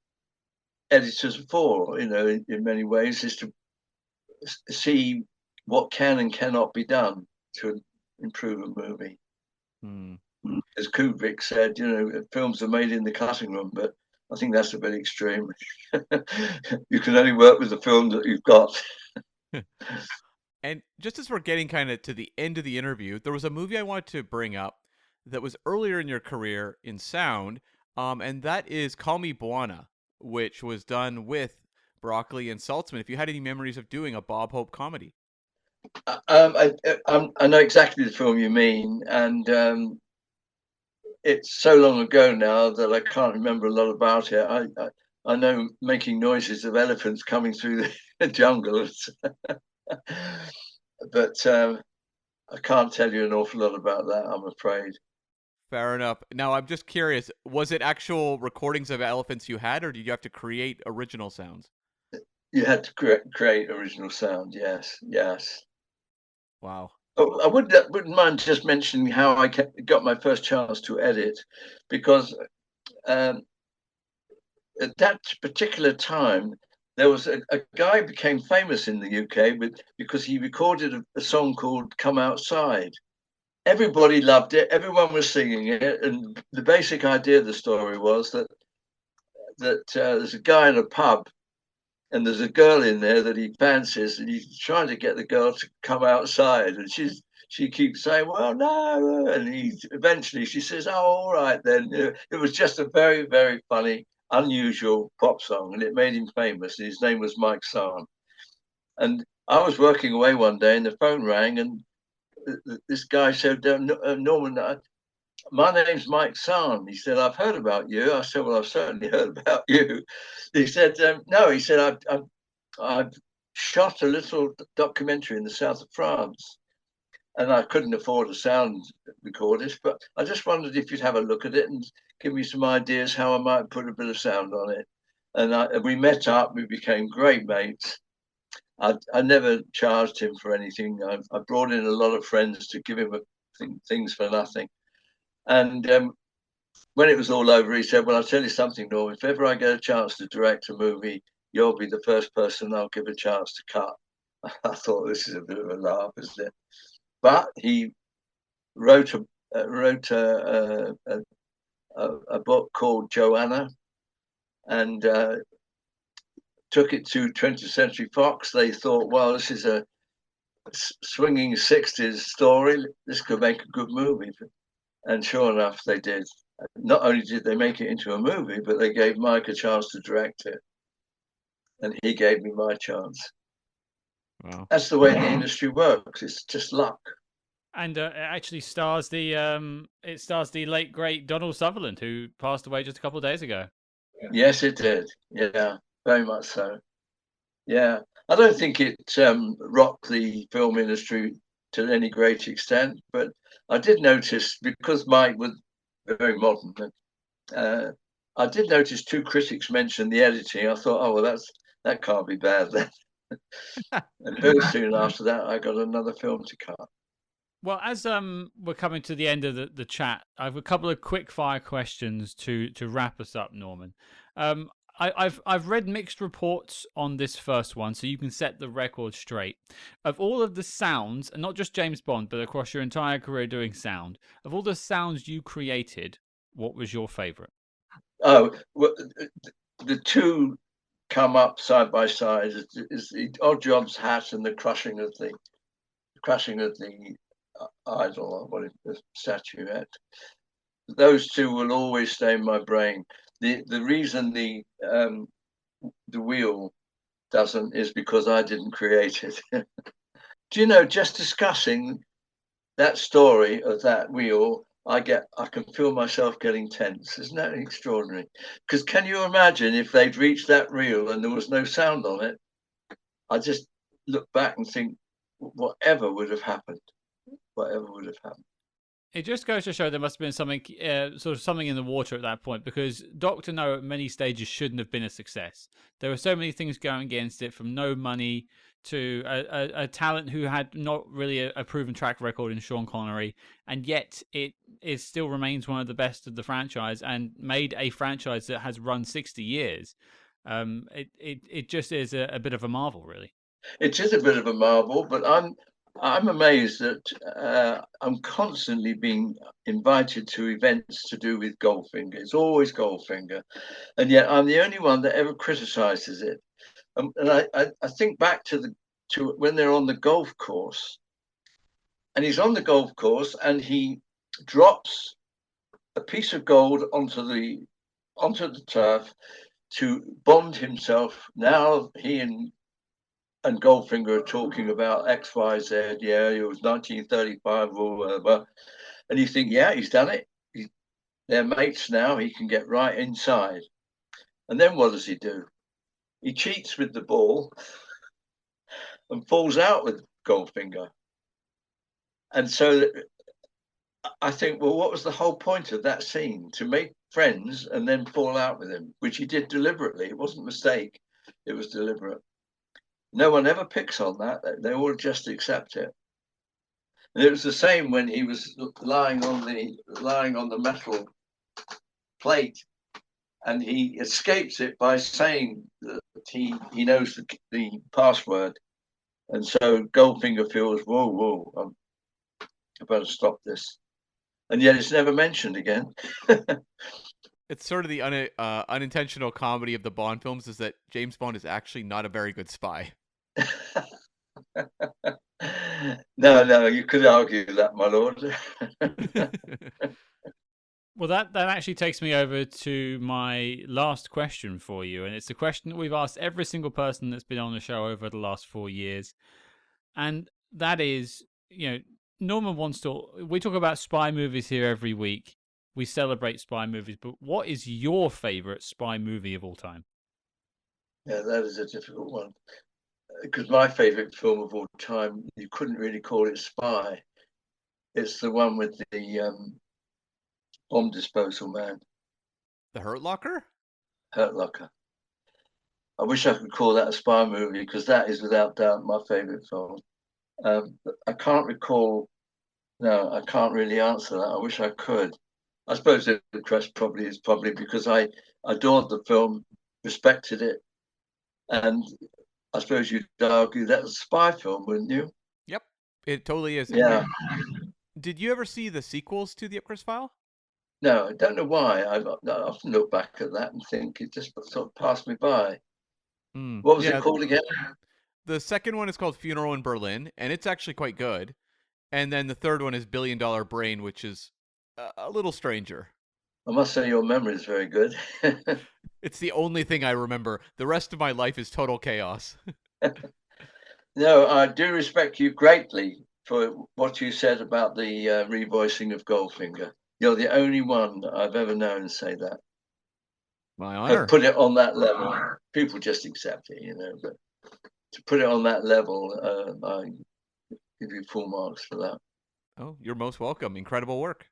editors are for. You know, in many ways, is to see what can and cannot be done to improve a movie. As Kubrick said, you know, films are made in the cutting room, but I think that's a bit extreme. You can only work with the film that you've got. And just as we're getting kind of to the end of the interview, there was a movie I wanted to bring up that was earlier in your career in sound, and that is Call Me Bwana, which was done with Broccoli and Saltzman. If you had any memories of doing a Bob Hope comedy. I know exactly the film you mean, and it's so long ago now that I can't remember a lot about it. I know making noises of elephants coming through the jungle, but I can't tell you an awful lot about that, I'm afraid. Fair enough. Now, I'm just curious, was it actual recordings of elephants you had, or did you have to create original sounds? You had to create original sound, yes. Wow. Oh, I wouldn't mind just mentioning how I got my first chance to edit, because at that particular time, there was a guy who became famous in the UK because he recorded a song called Come Outside. Everybody loved it. Everyone was singing it. And the basic idea of the story was that there's a guy in a pub and there's a girl in there that he fancies, and he's trying to get the girl to come outside. And she keeps saying, well, no. And eventually she says, oh, all right then. It was just a very, very funny, unusual pop song, and it made him famous. His name was Mike Sarn. And I was working away one day and the phone rang, and this guy said, Norman, my name's Mike Sarn. He said, I've heard about you. I said, well, I've certainly heard about you. He said, no, he said, I've shot a little documentary in the south of France, and I couldn't afford a sound recordist, but I just wondered if you'd have a look at it and give me some ideas how I might put a bit of sound on it. And we met up, we became great mates. I never charged him for anything. I brought in a lot of friends to give him things for nothing. And when it was all over, he said, well, I'll tell you something, Norm. If ever I get a chance to direct a movie, you'll be the first person I'll give a chance to cut. I thought, this is a bit of a laugh, isn't it? But he wrote a book called Joanna, and took it to 20th Century Fox. They thought, well, this is a swinging 60s story. This could make a good movie. And sure enough, they did. Not only did they make it into a movie, but they gave Mike a chance to direct it. And he gave me my chance. Wow. That's the way the industry works. It's just luck. And it actually stars the late great Donald Sutherland, who passed away just a couple of days ago. Yes, it did. Yeah, very much so. Yeah, I don't think it rocked the film industry to any great extent, but I did notice, because Mike was very modern, I did notice 2 critics mentioned the editing. I thought, oh well, that can't be bad then. And very soon after that, I got another film to cut. Well, as we're coming to the end of the chat, I have a couple of quick fire questions to wrap us up, Norman. I've read mixed reports on this first one, so you can set the record straight. Of all of the sounds, and not just James Bond, but across your entire career doing sound, of all the sounds you created, what was your favorite? Oh, well, the 2 come up side by side is the Odd Jobs hat and the crushing of the idol, or what is the statuette. Those 2 will always stay in my brain. The reason the wheel doesn't is because I didn't create it. Do you know, just discussing that story of that wheel, I can feel myself getting tense. Isn't that extraordinary? Because can you imagine if they'd reached that reel and there was no sound on it? I just look back and think, whatever would have happened. It just goes to show there must have been something, sort of something in the water at that point, because Doctor No at many stages shouldn't have been a success. There were so many things going against it, from no money to a talent who had not really a proven track record in Sean Connery, and yet it still remains one of the best of the franchise and made a franchise that has run 60 years. It just is a bit of a marvel, really. It is a bit of a marvel, but I'm amazed that I'm constantly being invited to events to do with Goldfinger. It's always Goldfinger, and yet I'm the only one that ever criticizes it. And I think back to when they're on the golf course, and he's on the golf course and he drops a piece of gold onto the turf to bond himself. Now he and Goldfinger are talking about X, Y, Z. Yeah, it was 1935 or whatever. And you think, yeah, he's done it. They're mates now. He can get right inside. And then what does he do? He cheats with the ball and falls out with Goldfinger. And so I think, well, what was the whole point of that scene? To make friends and then fall out with him, which he did deliberately. It wasn't a mistake. It was deliberate. No one ever picks on that. They all just accept it. And it was the same when he was lying on the metal plate, and he escapes it by saying that he knows the password. And so Goldfinger feels, whoa, I better stop this. And yet it's never mentioned again. It's sort of the unintentional comedy of the Bond films, is that James Bond is actually not a very good spy. No, you could argue that, my lord. Well, that actually takes me over to my last question for you, and it's a question that we've asked every single person that's been on the show over the last 4 years, and that is, Norman Wanstall. We talk about spy movies here every week. We celebrate spy movies, but what is your favorite spy movie of all time? Yeah, that is a difficult one, because my favorite film of all time, you couldn't really call it spy. It's the one with the bomb disposal man. The Hurt Locker? Hurt Locker. I wish I could call that a spy movie, because that is without doubt my favorite film. But I can't recall. No, I can't really answer that. I wish I could. I suppose Ipcress probably because I adored the film, respected it, and I suppose you'd argue that's a spy film, wouldn't you? Yep, it totally is. Yeah. Did you ever see the sequels to the Ipcress File? No, I don't know why. I often look back at that and think it just sort of passed me by. What was it called again? The second one is called Funeral in Berlin, and it's actually quite good. And then the third one is $1 Billion Brain, which is a little stranger. I must say your memory is very good. It's the only thing I remember. The rest of my life is total chaos. No, I do respect you greatly for what you said about the revoicing of Goldfinger. You're the only one I've ever known say that. My honor. Put it on that level. People just accept it, but to put it on that level, I give you full marks for that. Oh, you're most welcome. Incredible work.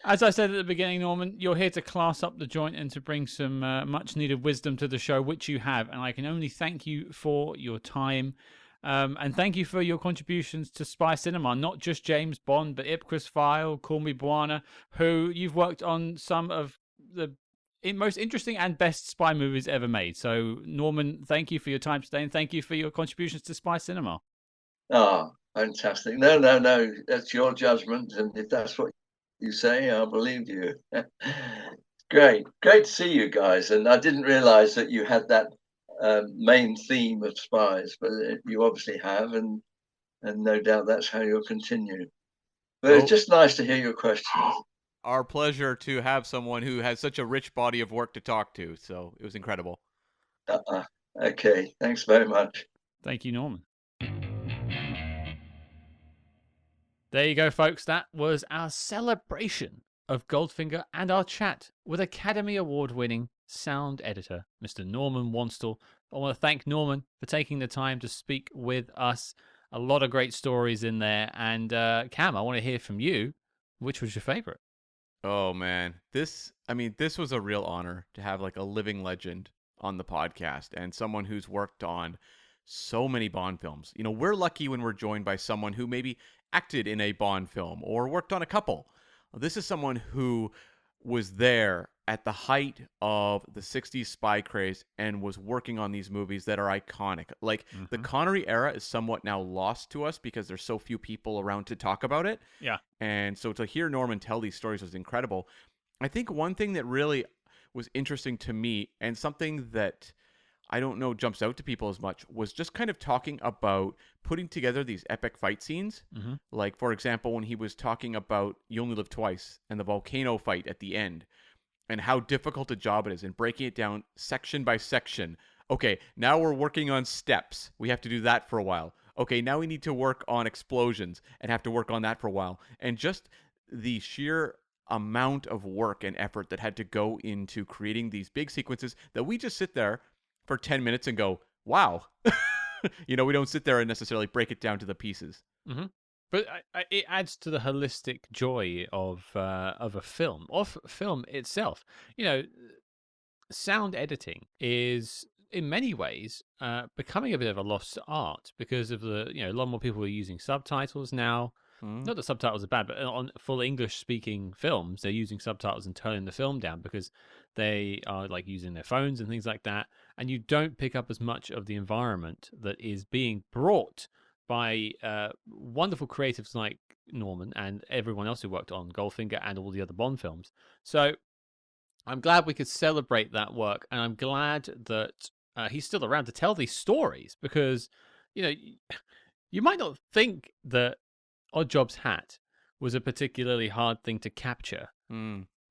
As I said at the beginning, Norman, you're here to class up the joint and to bring some much-needed wisdom to the show, which you have. And I can only thank you for your time. And thank you for your contributions to spy cinema, not just James Bond, but Ipcress File, Me Bwana, who you've worked on some of the most interesting and best spy movies ever made. So, Norman, thank you for your time today, and thank you for your contributions to spy cinema. Oh, fantastic. No. That's your judgment. And if that's what you say, I'll believe you. Great to see you guys. And I didn't realize that you had that main theme of spies, but you obviously have, and no doubt that's how you'll continue. But it's just nice to hear your questions. Our pleasure to have someone who has such a rich body of work to talk to. So it was incredible. Okay, thanks very much. Thank you, Norman. There you go, folks. That was our celebration of Goldfinger and our chat with Academy Award-winning sound editor, Mr. Norman Wanstall. I want to thank Norman for taking the time to speak with us. A lot of great stories in there. And Cam, I want to hear from you. Which was your favorite? Oh, man. This was a real honor to have like a living legend on the podcast and someone who's worked on so many Bond films. We're lucky when we're joined by someone who maybe acted in a Bond film or worked on a couple. This is someone who was there at the height of the 60s spy craze and was working on these movies that are iconic. Like, the Connery era is somewhat now lost to us because there's so few people around to talk about it. Yeah. And so to hear Norman tell these stories was incredible. I think one thing that really was interesting to me, and something that I don't know jumps out to people as much, was just kind of talking about putting together these epic fight scenes. Like, for example, when he was talking about You Only Live Twice and the volcano fight at the end, and how difficult a job it is, and breaking it down section by section. Okay, now we're working on steps. We have to do that for a while. Okay, now we need to work on explosions and have to work on that for a while. And just the sheer amount of work and effort that had to go into creating these big sequences that we just sit there for 10 minutes and go, wow. We don't sit there and necessarily break it down to the pieces. But it adds to the holistic joy of a film, of film itself. Sound editing is in many ways becoming a bit of a lost art because of a lot more people are using subtitles now. Not that subtitles are bad, but on full English-speaking films, they're using subtitles and turning the film down because they are like using their phones and things like that, and you don't pick up as much of the environment that is being brought by wonderful creatives like Norman and everyone else who worked on Goldfinger and all the other Bond films. So I'm glad we could celebrate that work, and I'm glad that he's still around to tell these stories because, you might not think that Odd Job's hat was a particularly hard thing to capture,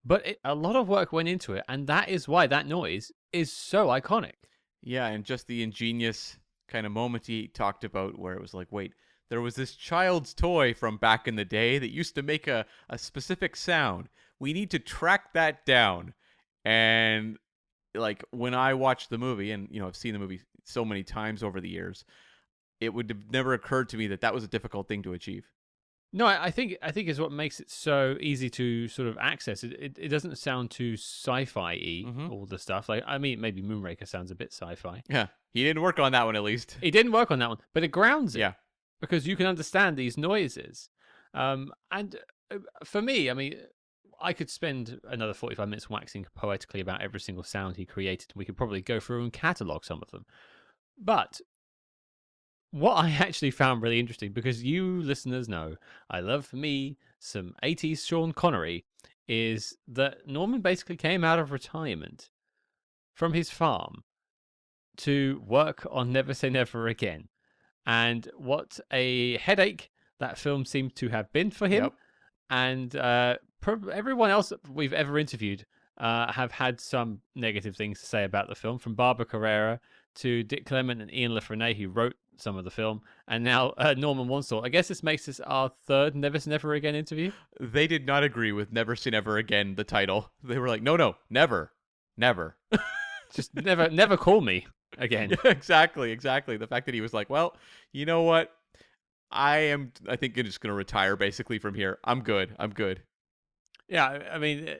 but a lot of work went into it, and that is why that noise is so iconic. Yeah, and just the ingenious kind of moment he talked about where it was like, wait, there was this child's toy from back in the day that used to make a specific sound. We need to track that down. And like when I watched the movie, and I've seen the movie so many times over the years, it would have never occurred to me that that was a difficult thing to achieve. No, I think is what makes it so easy to sort of access. It doesn't sound too sci-fi-y, all the stuff. Like, I mean, maybe Moonraker sounds a bit sci-fi. Yeah, he didn't work on that one at least. He didn't work on that one, but it grounds it. Yeah. Because you can understand these noises. And for me, I mean, I could spend another 45 minutes waxing poetically about every single sound he created. We could probably go through and catalog some of them. But what I actually found really interesting, because you listeners know I love for me some 80s Sean Connery, is that Norman basically came out of retirement from his farm to work on Never Say Never Again. And what a headache that film seemed to have been for him. Yep. And everyone else that we've ever interviewed have had some negative things to say about the film, from Barbara Carrera to Dick Clement and Ian LaFrennay, who wrote some of the film, and now Norman Wanstall. I guess this makes this our third Never Say Never Again interview. They did not agree with Never Say Never Again, the title. They were like, no, never. Just never call me again. Yeah, exactly. The fact that he was like, well, you know what? I think I'm just going to retire basically from here. I'm good. Yeah, I mean,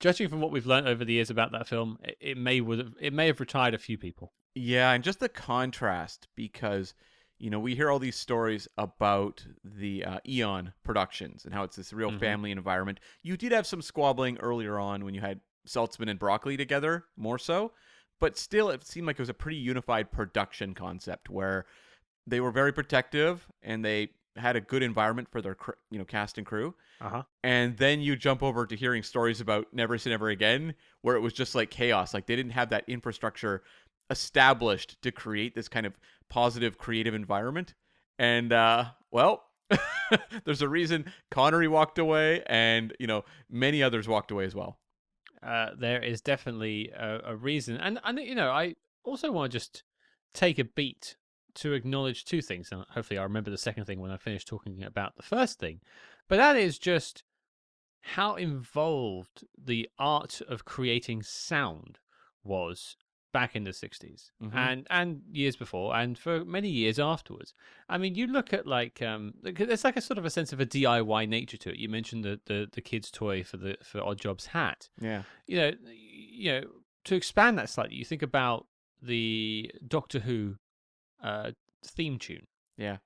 judging from what we've learned over the years about that film, it may have retired a few people. Yeah, and just the contrast, because we hear all these stories about the Eon productions and how it's this real family environment. You did have some squabbling earlier on when you had Saltzman and Broccoli together, more so, but still it seemed like it was a pretty unified production concept where they were very protective and they had a good environment for their cast and crew. And then you jump over to hearing stories about Never Say Never Again, where it was just like chaos. Like they didn't have that infrastructure established to create this kind of positive, creative environment. And well, there's a reason Connery walked away, and many others walked away as well. There is definitely a reason, and I also want to just take a beat to acknowledge two things, and hopefully I'll remember the second thing when I finish talking about the first thing. But that is just how involved the art of creating sound was back in the 60s and years before, and for many years afterwards. I mean, you look at there's like a sort of a sense of a DIY nature to it. You mentioned the kid's toy for Odd Job's hat. Yeah. To expand that slightly, you think about the Doctor Who theme tune. Yeah.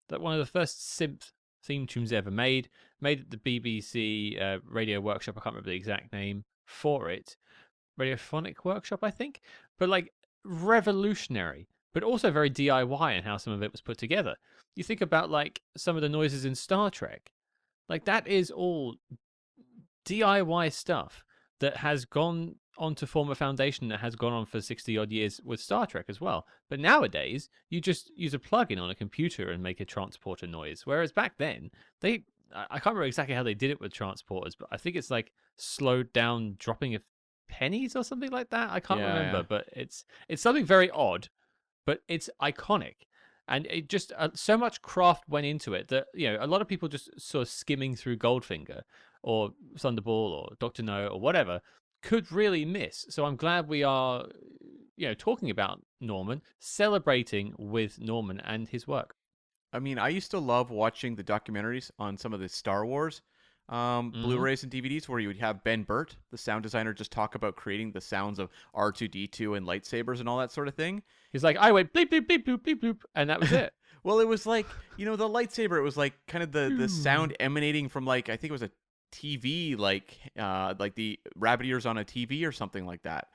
That one of the first synth theme tunes ever made at the BBC Radio Workshop. I can't remember the exact name for it. Radiophonic Workshop, I think. But like revolutionary, but also very DIY in how some of it was put together. You think about like some of the noises in Star Trek. Like that is all DIY stuff that has gone on to form a foundation that has gone on for 60 odd years with Star Trek as well. But nowadays, you just use a plug-in on a computer and make a transporter noise. Whereas back then, I can't remember exactly how they did it with transporters, but I think it's like slowed down dropping of pennies or something like that. I can't remember, but it's something very odd, but it's iconic. And it just so much craft went into it that a lot of people just sort of skimming through Goldfinger or Thunderball or Dr. No or whatever could really miss. So I'm glad we are talking about Norman, celebrating with Norman and his work. I mean, I used to love watching the documentaries on some of the Star Wars Blu-rays and DVDs where you would have Ben Burt, the sound designer, just talk about creating the sounds of R2-D2 and lightsabers and all that sort of thing. He's like, I went bleep, bleep, bleep, bleep, bleep, bleep, and that was it. Well, it was like, the lightsaber, it was like kind of the sound emanating from like, I think it was a TV, like the rabbit ears on a TV or something like that.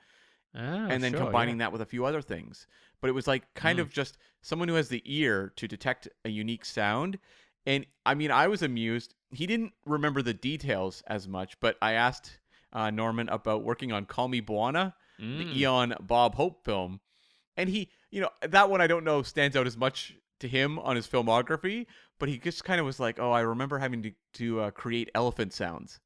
And then combining that with a few other things. But it was like kind of just someone who has the ear to detect a unique sound. And I mean, I was amused. He didn't remember the details as much, but I asked Norman about working on Call Me Bwana, the Eon Bob Hope film. And he, that one I don't know stands out as much to him on his filmography, but he just kind of was like, oh, I remember having to create elephant sounds.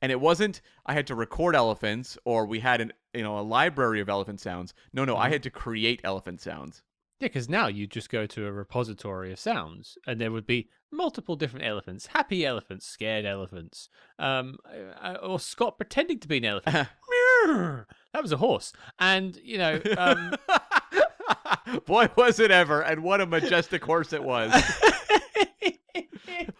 And it wasn't, I had to record elephants or we had a library of elephant sounds. No, I had to create elephant sounds. Yeah, because now you just go to a repository of sounds, and there would be multiple different elephants, happy elephants, scared elephants, or Scott pretending to be an elephant. That was a horse. And, boy, was it ever, and what a majestic horse it was.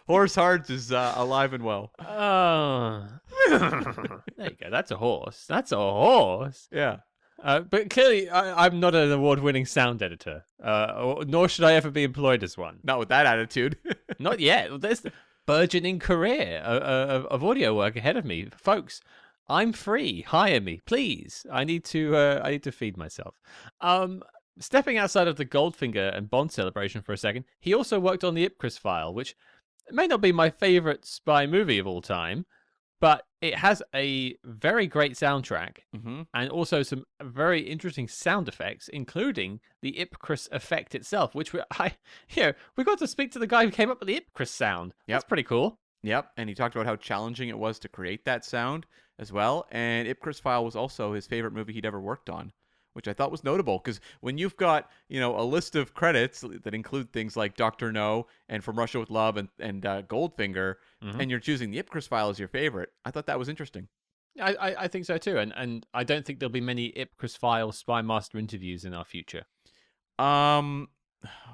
Horse Hearts is alive and well. Oh. There you go. That's a horse. That's a horse. Yeah. But clearly, I'm not an award-winning sound editor, nor should I ever be employed as one. Not with that attitude. Not yet. There's a burgeoning career of audio work ahead of me, folks. I'm free. Hire me, please. I need to feed myself. Stepping outside of the Goldfinger and Bond celebration for a second, he also worked on the Ipcress File, which may not be my favorite spy movie of all time, but it has a very great soundtrack and also some very interesting sound effects, including the Ipcress effect itself, which we got to speak to the guy who came up with the Ipcress sound. That's pretty cool. Yep, and he talked about how challenging it was to create that sound as well. And Ipcress File was also his favorite movie he'd ever worked on, which I thought was notable because when you've got, a list of credits that include things like Dr. No and From Russia with Love and Goldfinger, and you're choosing the Ipcress File as your favorite, I thought that was interesting. I think so too, and I don't think there'll be many Ipcress File SpyMaster interviews in our future.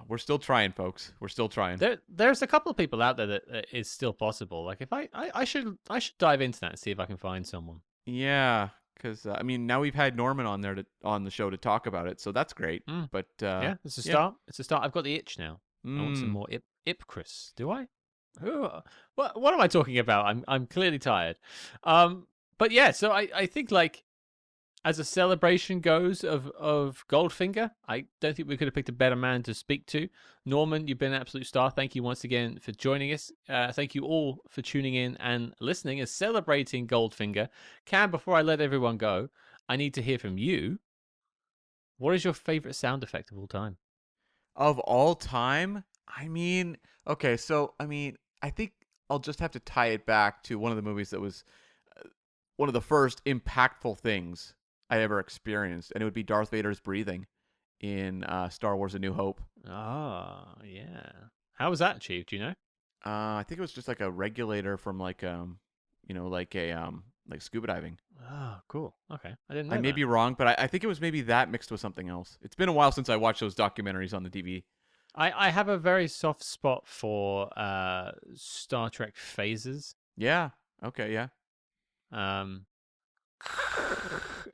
We're still trying, folks. We're still trying. There's a couple of people out there that is still possible. Like if I should dive into that and see if I can find someone. Yeah, because now we've had Norman on there on the show to talk about it, so that's great. But yeah, it's a start. It's a start. I've got the itch now. I want some more Ipcress. Do I? What am I talking about? I'm clearly tired. But yeah, so I think like as a celebration goes of Goldfinger, I don't think we could have picked a better man to speak to. Norman, you've been an absolute star. Thank you once again for joining us. Thank you all for tuning in and listening and celebrating Goldfinger. Cam, before I let everyone go, I need to hear from you. What is your favorite sound effect of all time? Of all time? Okay, so, I think I'll just have to tie it back to one of the movies that was one of the first impactful things I ever experienced, and it would be Darth Vader's breathing in Star Wars: A New Hope. Oh, yeah. How was that achieved? Do you know? I think it was just like a regulator from like scuba diving. Oh, cool. Okay, I didn't know. I may be wrong, but I think it was maybe that mixed with something else. It's been a while since I watched those documentaries on the TV. I have a very soft spot for Star Trek phasers. Yeah. Okay. Yeah.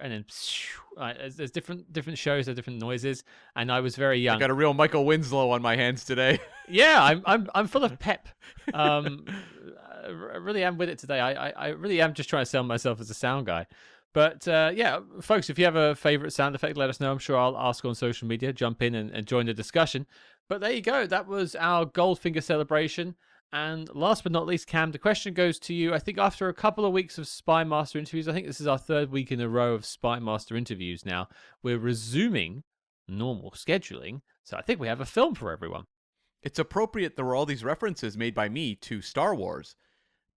And then there's different shows, there's different noises, and I was very young. I got a real Michael Winslow on my hands today. Yeah, I'm full of pep. I really am with it today. I really am just trying to sell myself as a sound guy. But yeah, folks, if you have a favorite sound effect, let us know. I'm sure I'll ask on social media, jump in and join the discussion. But there you go. That was our Goldfinger celebration. And last but not least, Cam, the question goes to you. I think after a couple of weeks of SpyMaster interviews, I think this is our third week in a row of SpyMaster interviews now. We're resuming normal scheduling. So I think we have a film for everyone. It's appropriate there were all these references made by me to Star Wars,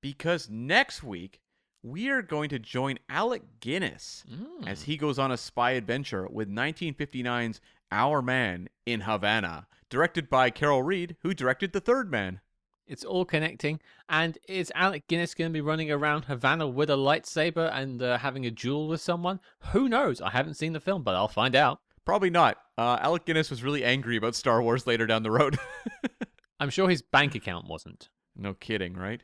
because next week we are going to join Alec Guinness as he goes on a spy adventure with 1959's Our Man in Havana, directed by Carol Reed, who directed The Third Man. It's all connecting. And is Alec Guinness going to be running around Havana with a lightsaber and having a duel with someone? Who knows? I haven't seen the film, but I'll find out. Probably not. Alec Guinness was really angry about Star Wars later down the road. I'm sure his bank account wasn't. No kidding, right?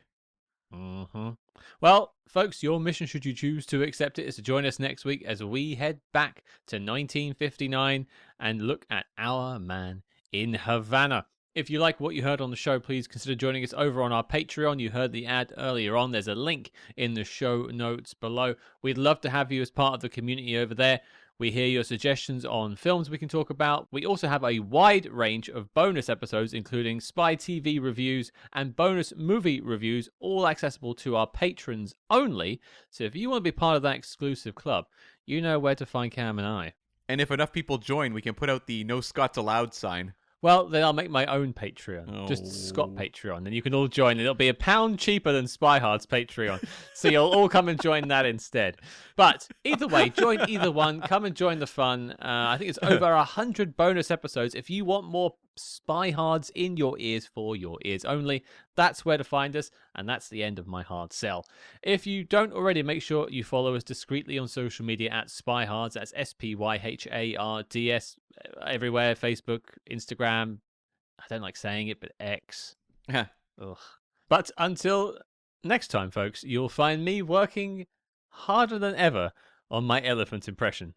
Well, folks, your mission, should you choose to accept it, is to join us next week as we head back to 1959 and look at Our Man in Havana. If you like what you heard on the show, please consider joining us over on our Patreon. You heard the ad earlier on. There's a link in the show notes below. We'd love to have you as part of the community over there. We hear your suggestions on films we can talk about. We also have a wide range of bonus episodes, including Spy TV reviews and bonus movie reviews, all accessible to our patrons only. So if you want to be part of that exclusive club, you know where to find Cam and I. And if enough people join, we can put out the No Scots Allowed sign. Well, then I'll make my own Patreon, just Scott Patreon, and you can all join. It'll be £1 cheaper than SpyHard's Patreon, so you'll all come and join that instead. But either way, join either one. Come and join the fun. I think it's over 100 bonus episodes. If you want more SpyHards in your ears for your ears only, that's where to find us, and that's the end of my hard sell. If you don't already, make sure you follow us discreetly on social media at SpyHards. That's SpyHards everywhere: Facebook, Instagram. I don't like saying it, but X. Ugh. But until next time, folks, you'll find me working harder than ever on my elephant impression.